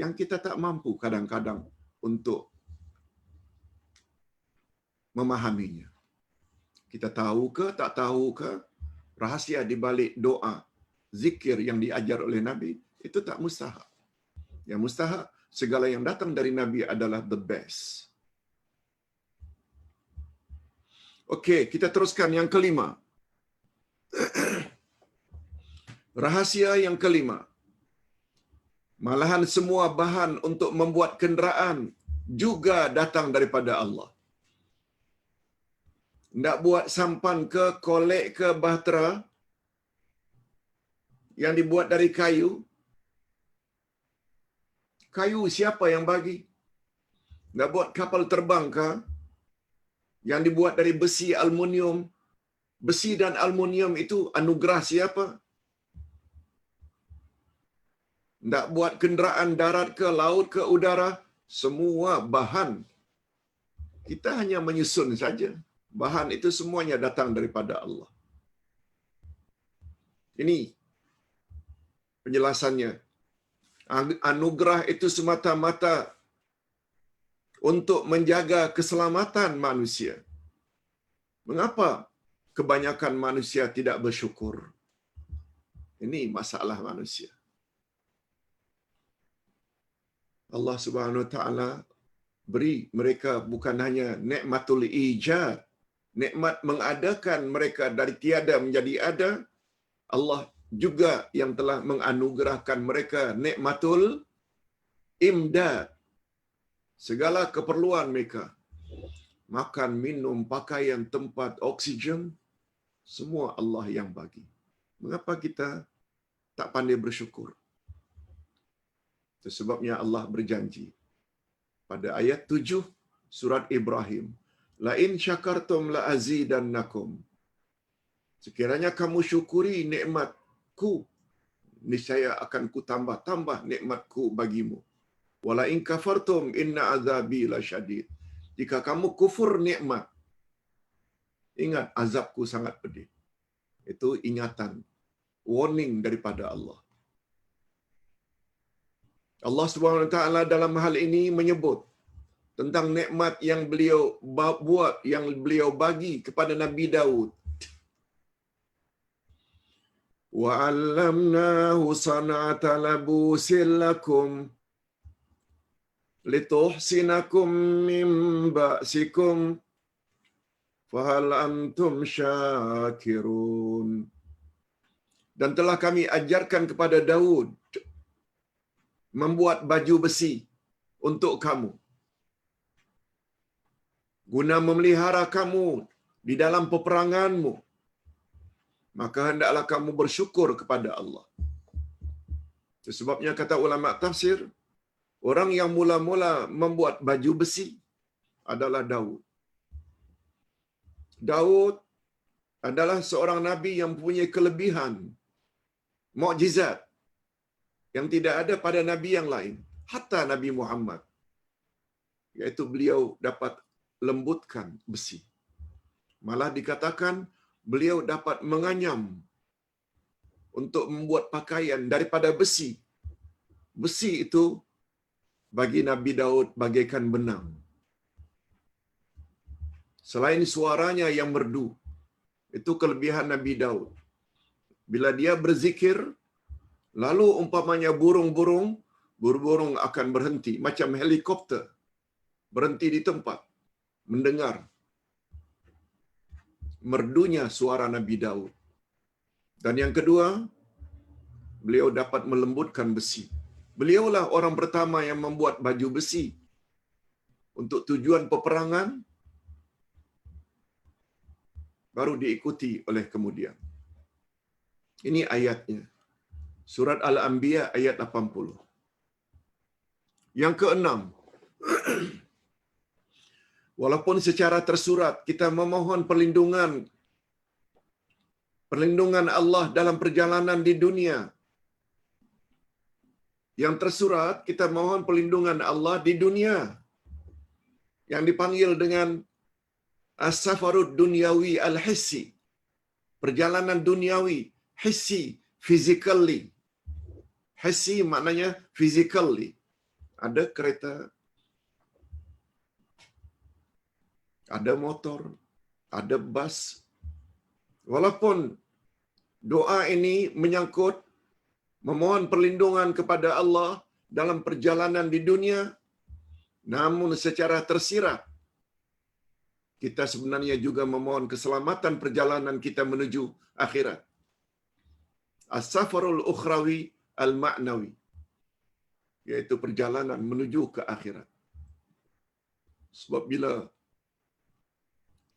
yang kita tak mampu kadang-kadang untuk memahaminya. Kita tahu ke tak tahu ke rahasia di balik doa, zikir yang diajar oleh Nabi, itu tak mustahak. Yang mustahak, segala yang datang dari Nabi adalah the best. Okey, kita teruskan yang kelima. Rahasia yang kelima. Malahan semua bahan untuk membuat kenderaan juga datang daripada Allah. Nak buat sampan ke, kolek ke, bahtera yang dibuat dari kayu. Kayu siapa yang bagi? Nak buat kapal terbang ke, yang dibuat dari besi, aluminium. Besi dan aluminium itu anugerah siapa? Nak buat kenderaan darat ke, laut ke, udara, semua bahan. Kita hanya menyusun saja. Bahan itu semuanya datang daripada Allah. Ini penjelasannya. Anugerah itu semata-mata untuk menjaga keselamatan manusia. Mengapa kebanyakan manusia tidak bersyukur? Ini masalah manusia. Allah Subhanahu Wa Taala beri mereka bukan hanya nikmatul ijad, nikmat mengadakan mereka dari tiada menjadi ada. Allah juga yang telah menganugerahkan mereka nikmatul imdad. Segala keperluan mereka, makan, minum, pakaian, tempat, oksigen, semua Allah yang bagi. Mengapa kita tak pandai bersyukur? Itu sebabnya Allah berjanji pada ayat 7 surat Ibrahim, la in syakartum la azidannakum. Sekiranya kamu syukuri nikmatku, niscaya akan ku tambah nikmatku bagimu. Wala in kafartum inna azabi lasyadid. Jika kamu kufur nikmat, ingat azabku sangat pedih. Itu ingatan, warning daripada Allah. Allah Subhanahu Wa Taala dalam hal ini menyebut tentang nikmat yang beliau buat, yang beliau bagi kepada Nabi Daud. Wa 'allamnahu san'ata labusin lakum lituhsinakum min ba'sikum fahal antum syakirun. Dan telah kami ajarkan kepada Daud membuat baju besi untuk kamu, guna memelihara kamu di dalam peperanganmu. Maka hendaklah kamu bersyukur kepada Allah. Sebabnya kata ulama tafsir, orang yang mula-mula membuat baju besi adalah Daud. Daud adalah seorang nabi yang mempunyai kelebihan, mukjizat yang tidak ada pada nabi yang lain, hatta Nabi Muhammad, yaitu beliau dapat lembutkan besi. Malah dikatakan beliau dapat menganyam untuk membuat pakaian daripada besi. Besi itu bagi Nabi Daud bagaikan benang. Selain suaranya yang merdu, itu kelebihan Nabi Daud. Bila dia berzikir, lalu umpamanya burung-burung akan berhenti, macam helikopter berhenti di tempat, mendengar merdunya suara Nabi Daud. Dan yang kedua, beliau dapat melembutkan besi. Beliaulah orang pertama yang membuat baju besi untuk tujuan peperangan, baru diikuti oleh kemudian. Ini ayatnya. Surat Al-Anbiya ayat 80. Yang keenam, walaupun secara tersurat kita memohon perlindungan Allah dalam perjalanan di dunia. Yang tersurat kita mohon perlindungan Allah di dunia, yang dipanggil dengan as-safarud dunyawi al-hissi. Perjalanan duniawi, hissi, physically. Hissi maknanya physically. Ada kereta, ada motor, ada bas. Walaupun doa ini menyangkut memohon perlindungan kepada Allah dalam perjalanan di dunia, namun secara tersirat kita sebenarnya juga memohon keselamatan perjalanan kita menuju akhirat. As-safarul ukhrawi al-ma'nawi, yaitu perjalanan menuju ke akhirat. Sebab bila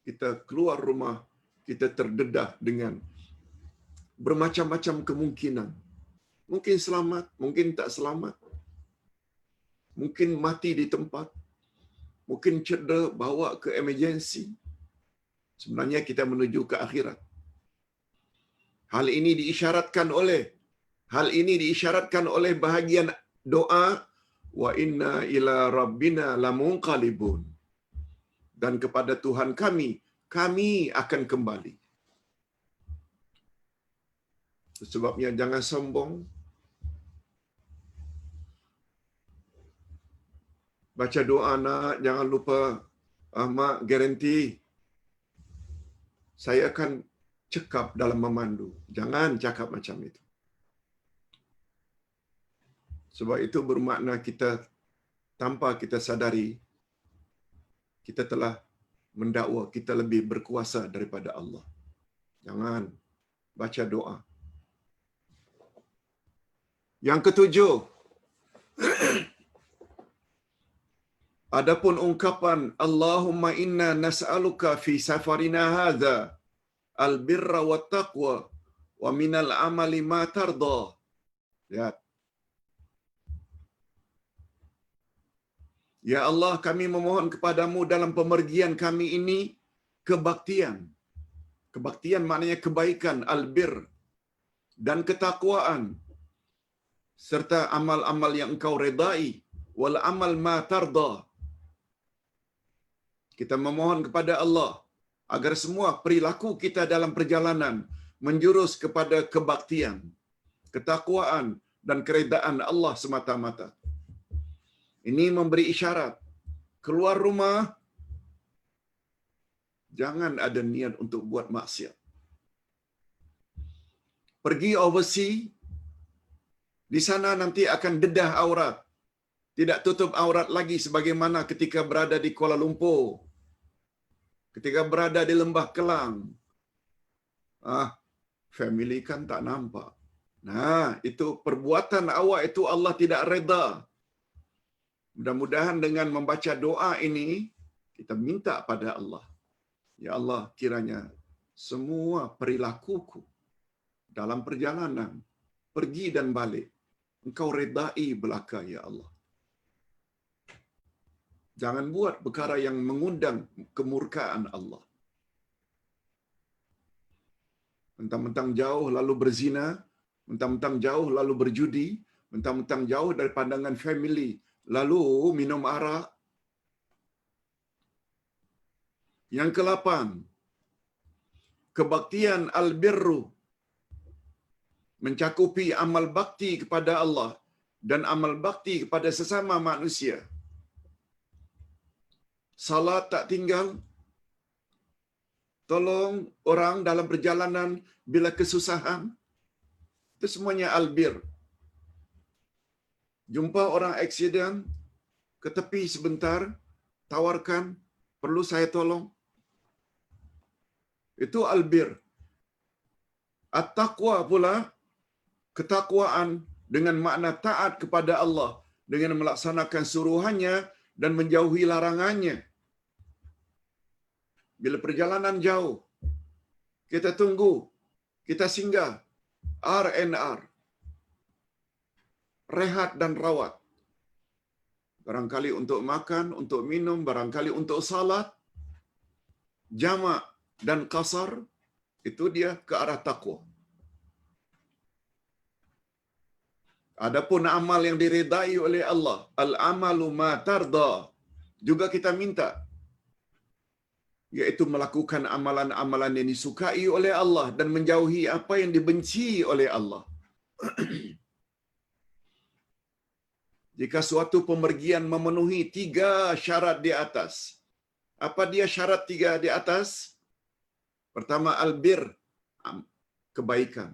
kita keluar rumah, kita terdedah dengan bermacam-macam kemungkinan. Mungkin selamat, mungkin tak selamat. Mungkin mati di tempat. Mungkin cedera, bawa ke emergency. Sebenarnya kita menuju ke akhirat. Hal ini diisyaratkan oleh bahagian doa, wa inna ila rabbina lamunqalibun. Dan kepada Tuhan kami akan kembali. Sebabnya jangan sombong. Baca doa nak, jangan lupa, mak garanti saya akan cekap dalam memandu. Jangan cakap macam itu. Sebab itu bermakna kita tanpa kita sadari, kita telah mendakwa kita lebih berkuasa daripada Allah. Jangan baca doa. Yang ketujuh, adapun ungkapan Allahumma inna nas'aluka fi safarina hadza al-birra wat taqwa wa minal amali ma tarda. Lihat. Ya Allah, kami memohon kepadamu dalam pemergian kami ini kebaktian. Kebaktian maknanya kebaikan, albir, dan ketakwaan, serta amal-amal yang engkau redai, wal amal ma tarda. Kita memohon kepada Allah agar semua perilaku kita dalam perjalanan menjurus kepada kebaktian, ketakwaan, dan keredaan Allah semata-mata. Ini memberi isyarat, keluar rumah, jangan ada niat untuk buat maksiat. Pergi overseas, di sana nanti akan dedah aurat. Tidak tutup aurat lagi sebagaimana ketika berada di Kuala Lumpur, ketika berada di Lembah Kelang. Family kan tak nampak. Nah, itu perbuatan awak itu Allah tidak reda. Mudah-mudahan dengan membaca doa ini, kita minta pada Allah, ya Allah, kiranya semua perilakuku dalam perjalanan, pergi dan balik, engkau redai belaka, ya Allah. Jangan buat perkara yang mengundang kemurkaan Allah. Mentang-mentang jauh lalu berzina, mentang-mentang jauh lalu berjudi, mentang-mentang jauh dari pandangan family, lalu minum arak. Yang ke-8, kebaktian al-birru, mencakupi amal bakti kepada Allah dan amal bakti kepada sesama manusia. Salat tak tinggal, tolong orang dalam perjalanan bila kesusahan, itu semuanya albir. Jumpa orang aksiden, ke tepi sebentar, tawarkan, perlu saya tolong. Itu albir. At-taqwa pula, ketakwaan dengan makna taat kepada Allah, dengan melaksanakan suruhannya dan menjauhi larangannya. Bila perjalanan jauh, kita tunggu, kita singgah, R&R, rehat dan rawat. Barangkali untuk makan, untuk minum, barangkali untuk salat, jamak dan qasar, itu dia ke arah takwa. Adapun amal yang diredai oleh Allah, al-amalu ma tarda, juga kita minta, yaitu melakukan amalan-amalan yang disukai oleh Allah dan menjauhi apa yang dibenci oleh Allah. Jika suatu pemergian memenuhi 3 syarat di atas. Apa dia syarat 3 di atas? Pertama, albir, kebaikan,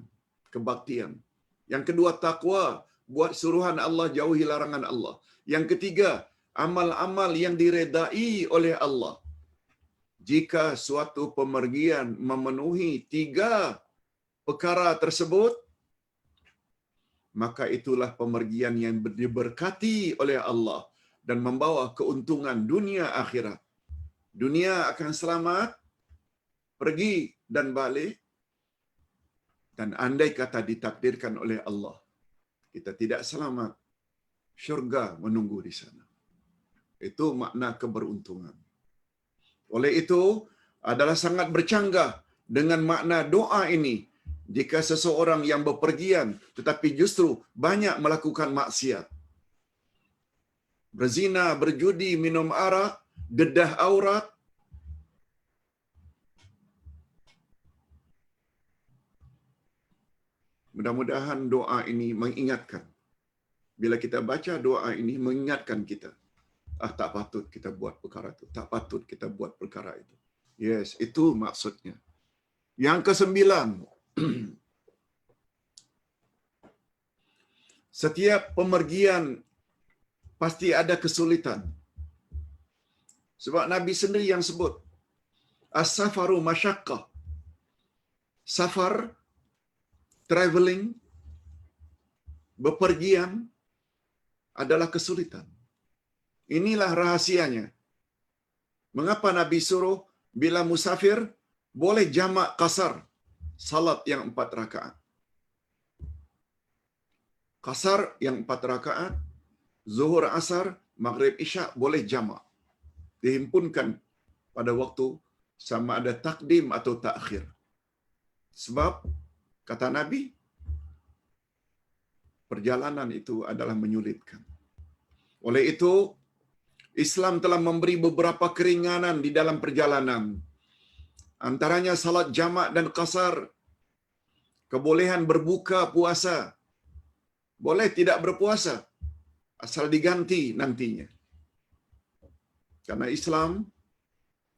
kebaktian. Yang kedua, takwa, buat suruhan Allah, jauhi larangan Allah. Yang ketiga, amal-amal yang diredai oleh Allah. Jika suatu pemergian memenuhi 3 perkara tersebut, maka itulah pemergian yang diberkati oleh Allah dan membawa keuntungan dunia akhirat. Dunia akan selamat, pergi dan balik, dan andai kata ditakdirkan oleh Allah, kita tidak selamat, syurga menunggu di sana. Itu makna keberuntungan. Oleh itu, adalah sangat bercanggah dengan makna doa ini jika seseorang yang bepergian tetapi justru banyak melakukan maksiat. Berzina, berjudi, minum arak, dedah aurat. Mudah-mudahan doa ini mengingatkan. Bila kita baca doa ini mengingatkan kita. Tak patut kita buat perkara itu. Tak patut kita buat perkara itu. Yes, itu maksudnya. Yang ke-9. Setiap pemergian pasti ada kesulitan. Sebab Nabi sendiri yang sebut, as-safaru masyaqqah. Safar, traveling, bepergian adalah kesulitan. Inilah rahasianya. Mengapa Nabi suruh bila musafir boleh jamak qasar, salat yang 4 rakaat. Qasar yang 4 rakaat, zuhur, asar, maghrib, isyak boleh jamak. Dihimpunkan pada waktu sama ada takdim atau takhir. Sebab kata Nabi, perjalanan itu adalah menyulitkan. Oleh itu, Islam telah memberi beberapa keringanan di dalam perjalanan. Antaranya salat jamak dan qasar. Kebolehan berbuka puasa. Boleh tidak berpuasa, asal diganti nantinya. Karena Islam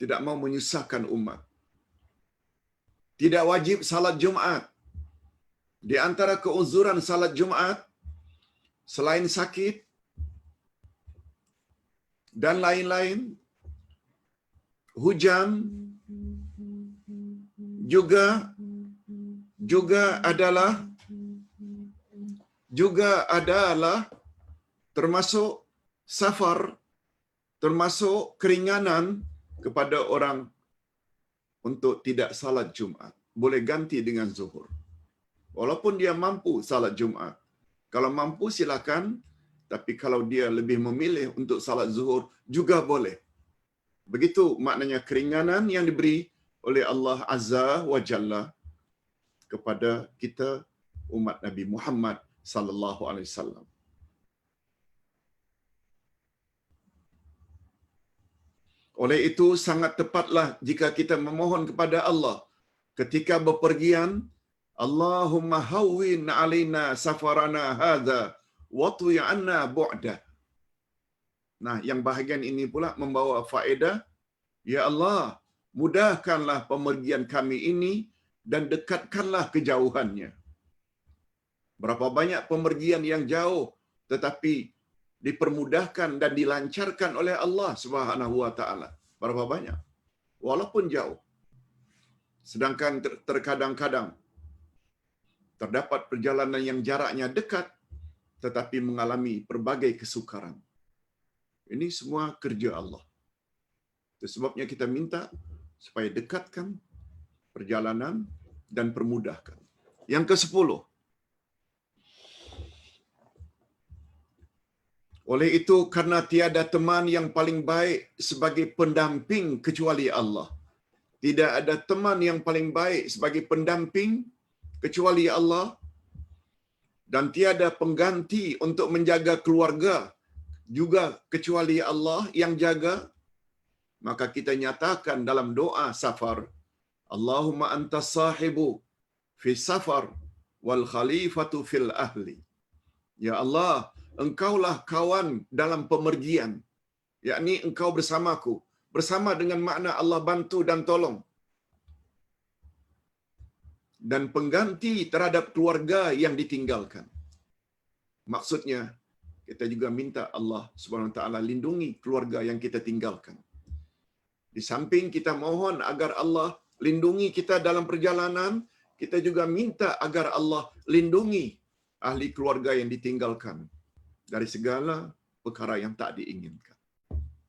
tidak mau menyusahkan umat. Tidak wajib salat Jumat. Di antara keuzuran salat Jumat, selain sakit dan lain-lain, hujan juga adalah termasuk safar, termasuk keringanan kepada orang untuk tidak salat Jumat. Boleh ganti dengan zuhur. Walaupun dia mampu salat Jumat. Kalau mampu silakan, tapi kalau dia lebih memilih untuk salat zuhur juga boleh. Begitu maknanya keringanan yang diberi oleh Allah Azza wa Jalla kepada kita umat Nabi Muhammad sallallahu alaihi wasallam. Oleh itu sangat tepatlah jika kita memohon kepada Allah ketika bepergian, Allahumma hawwin 'alaina safarana hadza wa tu'i 'anna bu'da. Nah, yang bahagian ini pula membawa faedah, ya Allah, mudahkanlah pemergian kami ini dan dekatkanlah kejauhannya. Berapa banyak pemergian yang jauh tetapi dipermudahkan dan dilancarkan oleh Allah Subhanahu wa taala. Berapa banyak? Walaupun jauh. Sedangkan terkadang-kadang terdapat perjalanan yang jaraknya dekat tetapi mengalami berbagai kesukaran. Ini semua kerja Allah. Itu sebabnya kita minta supaya dekatkan perjalanan dan permudahkan. Yang ke-10. Oleh itu, karena tiada teman yang paling baik sebagai pendamping kecuali Allah. Tidak ada teman yang paling baik sebagai pendamping kecuali Allah. Dan tiada pengganti untuk menjaga keluarga juga kecuali Allah yang jaga. Maka kita nyatakan dalam doa safar, Allahumma antas sahibu fi safar wal khalifatu fil ahli. Ya Allah, engkaulah kawan dalam pemergian, yakni engkau bersamaku. Bersama dengan makna Allah bantu dan tolong. Dan pengganti terhadap keluarga yang ditinggalkan. Maksudnya, kita juga minta Allah Subhanahu Wa Taala lindungi keluarga yang kita tinggalkan. Di samping kita mohon agar Allah lindungi kita dalam perjalanan, kita juga minta agar Allah lindungi ahli keluarga yang ditinggalkan dari segala perkara yang tak diinginkan.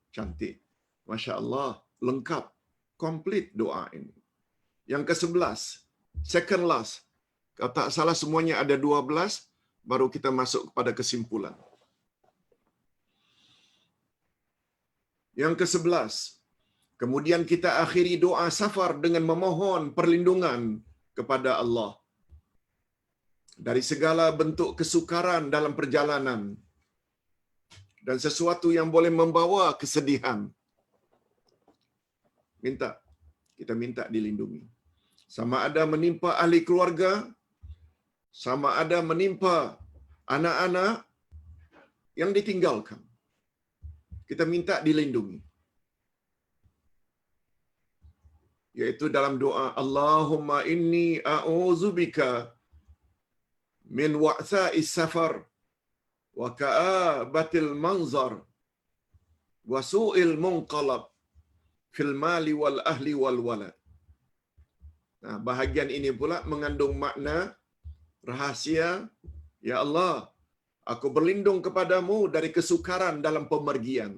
Cantik. Masya Allah, lengkap, komplit doa ini. Yang ke-11, second last. Kalau tak salah semuanya ada 12, baru kita masuk kepada kesimpulan. Yang ke-11, kemudian kita akhiri doa safar dengan memohon perlindungan kepada Allah dari segala bentuk kesukaran dalam perjalanan dan sesuatu yang boleh membawa kesedihan. Kita minta dilindungi. Sama ada menimpa ahli keluarga, sama ada menimpa anak-anak yang ditinggalkan. Kita minta dilindungi. Yaitu dalam doa, Allahumma inni a'udzubika min wa'tha'is safar wa ka'abatil manzar wa su'il munqalab fil mali wal ahli wal walad. Nah, bahagian ini pula mengandung makna rahasia. Ya Allah, aku berlindung kepadamu dari kesukaran dalam pemergian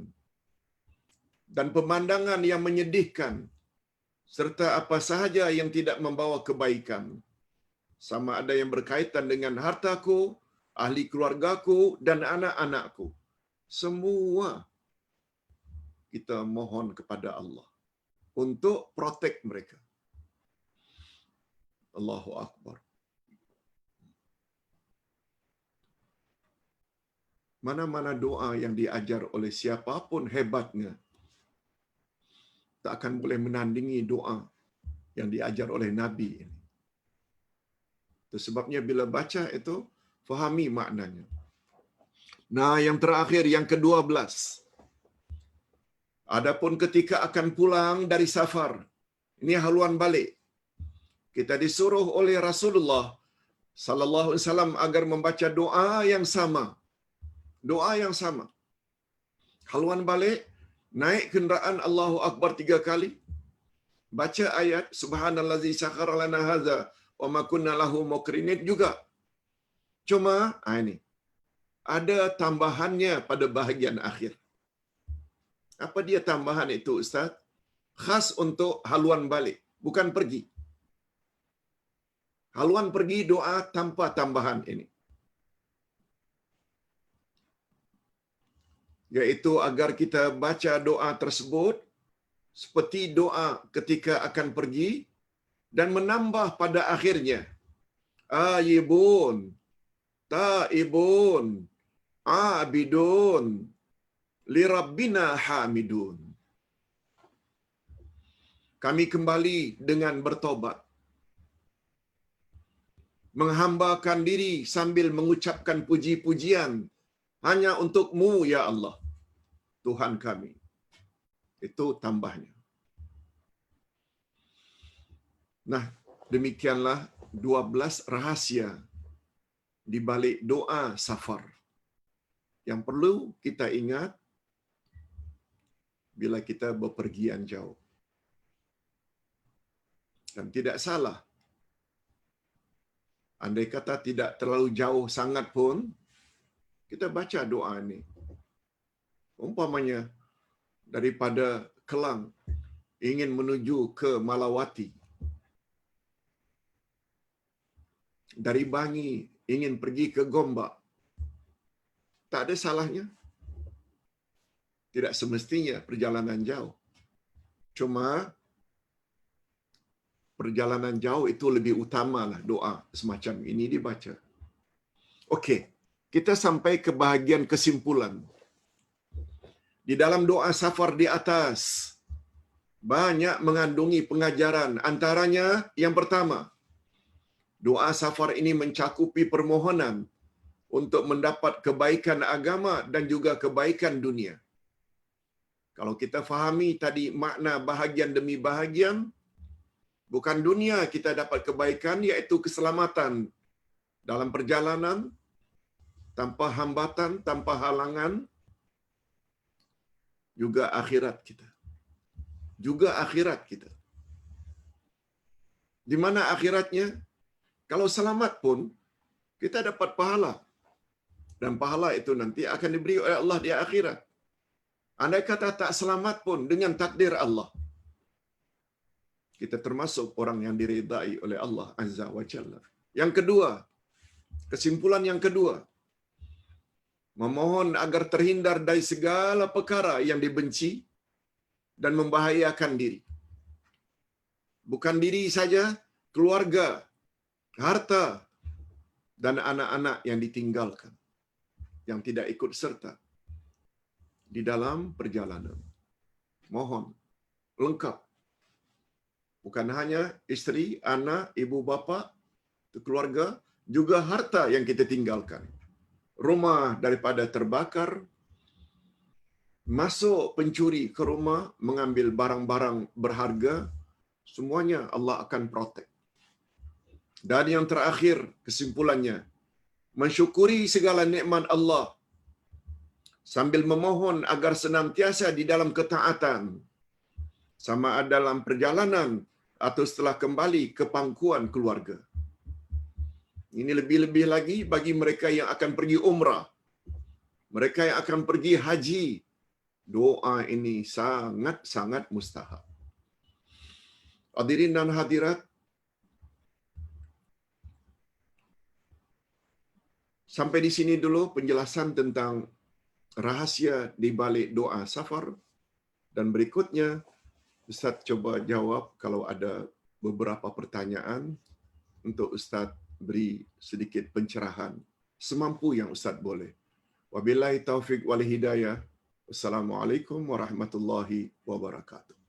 dan pemandangan yang menyedihkan, serta apa sahaja yang tidak membawa kebaikan. Sama ada yang berkaitan dengan hartaku, ahli keluargaku, dan anak-anakku. Semua kita mohon kepada Allah untuk protect mereka. Allahu Akbar. Mana-mana doa yang diajar oleh siapapun hebatnya, tak akan boleh menandingi doa yang diajar oleh Nabi ini. Itu sebabnya bila baca itu, fahami maknanya. Nah, yang terakhir, yang ke-12. Adapun ketika akan pulang dari safar, ini haluan balik. Kita disuruh oleh Rasulullah sallallahu alaihi wasallam agar membaca doa yang sama. Doa yang sama. Haluan balik, naik kenderaan Allahu Akbar 3 kali. Baca ayat subhanallazi sakhkhara lana hadza wa ma kunna lahu muqrinin juga. Cuma ini ada tambahannya pada bahagian akhir. Apa dia tambahan itu, Ustaz? Khas untuk haluan balik, bukan pergi. Haluan pergi doa tanpa tambahan ini. Yaitu agar kita baca doa tersebut seperti doa ketika akan pergi dan menambah pada akhirnya. Ayibun, taibun, abidun, lirabbina hamidun. Kami kembali dengan bertobat, menghambakan diri sambil mengucapkan puji-pujian hanya untuk-Mu ya Allah, Tuhan kami. Itu tambahnya. Nah, demikianlah 12 rahasia di balik doa safar yang perlu kita ingat bila kita bepergian jauh. Dan tidak salah, andai kata tidak terlalu jauh sangat pun, kita baca doa ini. Umpamanya daripada Kelang ingin menuju ke Malawati, dari Bangi ingin pergi ke Gombak, tak ada salahnya. Tidak semestinya perjalanan jauh. Cuma perjalanan jauh itu lebih utamalah doa semacam ini dibaca. Okey, kita sampai ke bahagian kesimpulan. Di dalam doa safar di atas, banyak mengandungi pengajaran. Antaranya yang pertama, doa safar ini mencakupi permohonan untuk mendapat kebaikan agama dan juga kebaikan dunia. Kalau kita fahami tadi makna bahagian demi bahagian, bukan dunia kita dapat kebaikan, iaitu keselamatan dalam perjalanan, tanpa hambatan, tanpa halangan, juga akhirat kita. Juga akhirat kita. Di mana akhiratnya? Kalau selamat pun, kita dapat pahala. Dan pahala itu nanti akan diberi oleh Allah di akhirat. Andai kata tak selamat pun dengan takdir Allah, kita termasuk orang yang diridai oleh Allah Azza wa Jalla. Yang kedua, kesimpulan yang kedua, memohon agar terhindar dari segala perkara yang dibenci dan membahayakan diri. Bukan diri saja, keluarga, harta, dan anak-anak yang ditinggalkan, yang tidak ikut serta di dalam perjalanan. Mohon, lengkap. Bukan hanya isteri, anak, ibu bapa, keluarga, juga harta yang kita tinggalkan. Rumah daripada terbakar, masuk pencuri ke rumah, mengambil barang-barang berharga, semuanya Allah akan protect. Dan yang terakhir, kesimpulannya, mensyukuri segala nikmat Allah sambil memohon agar senantiasa di dalam ketaatan, sama ada dalam perjalanan atau setelah kembali ke pangkuan keluarga. Ini lebih-lebih lagi bagi mereka yang akan pergi umrah, mereka yang akan pergi haji. Doa ini sangat-sangat mustahab. Hadirin dan hadirat, sampai di sini dulu penjelasan tentang rahasia di balik doa safar. Dan berikutnya, Ustaz coba jawab kalau ada beberapa pertanyaan untuk Ustaz beri sedikit pencerahan semampu yang Ustaz boleh. Wabillahi taufiq wal hidayah. Wassalamualaikum warahmatullahi wabarakatuh.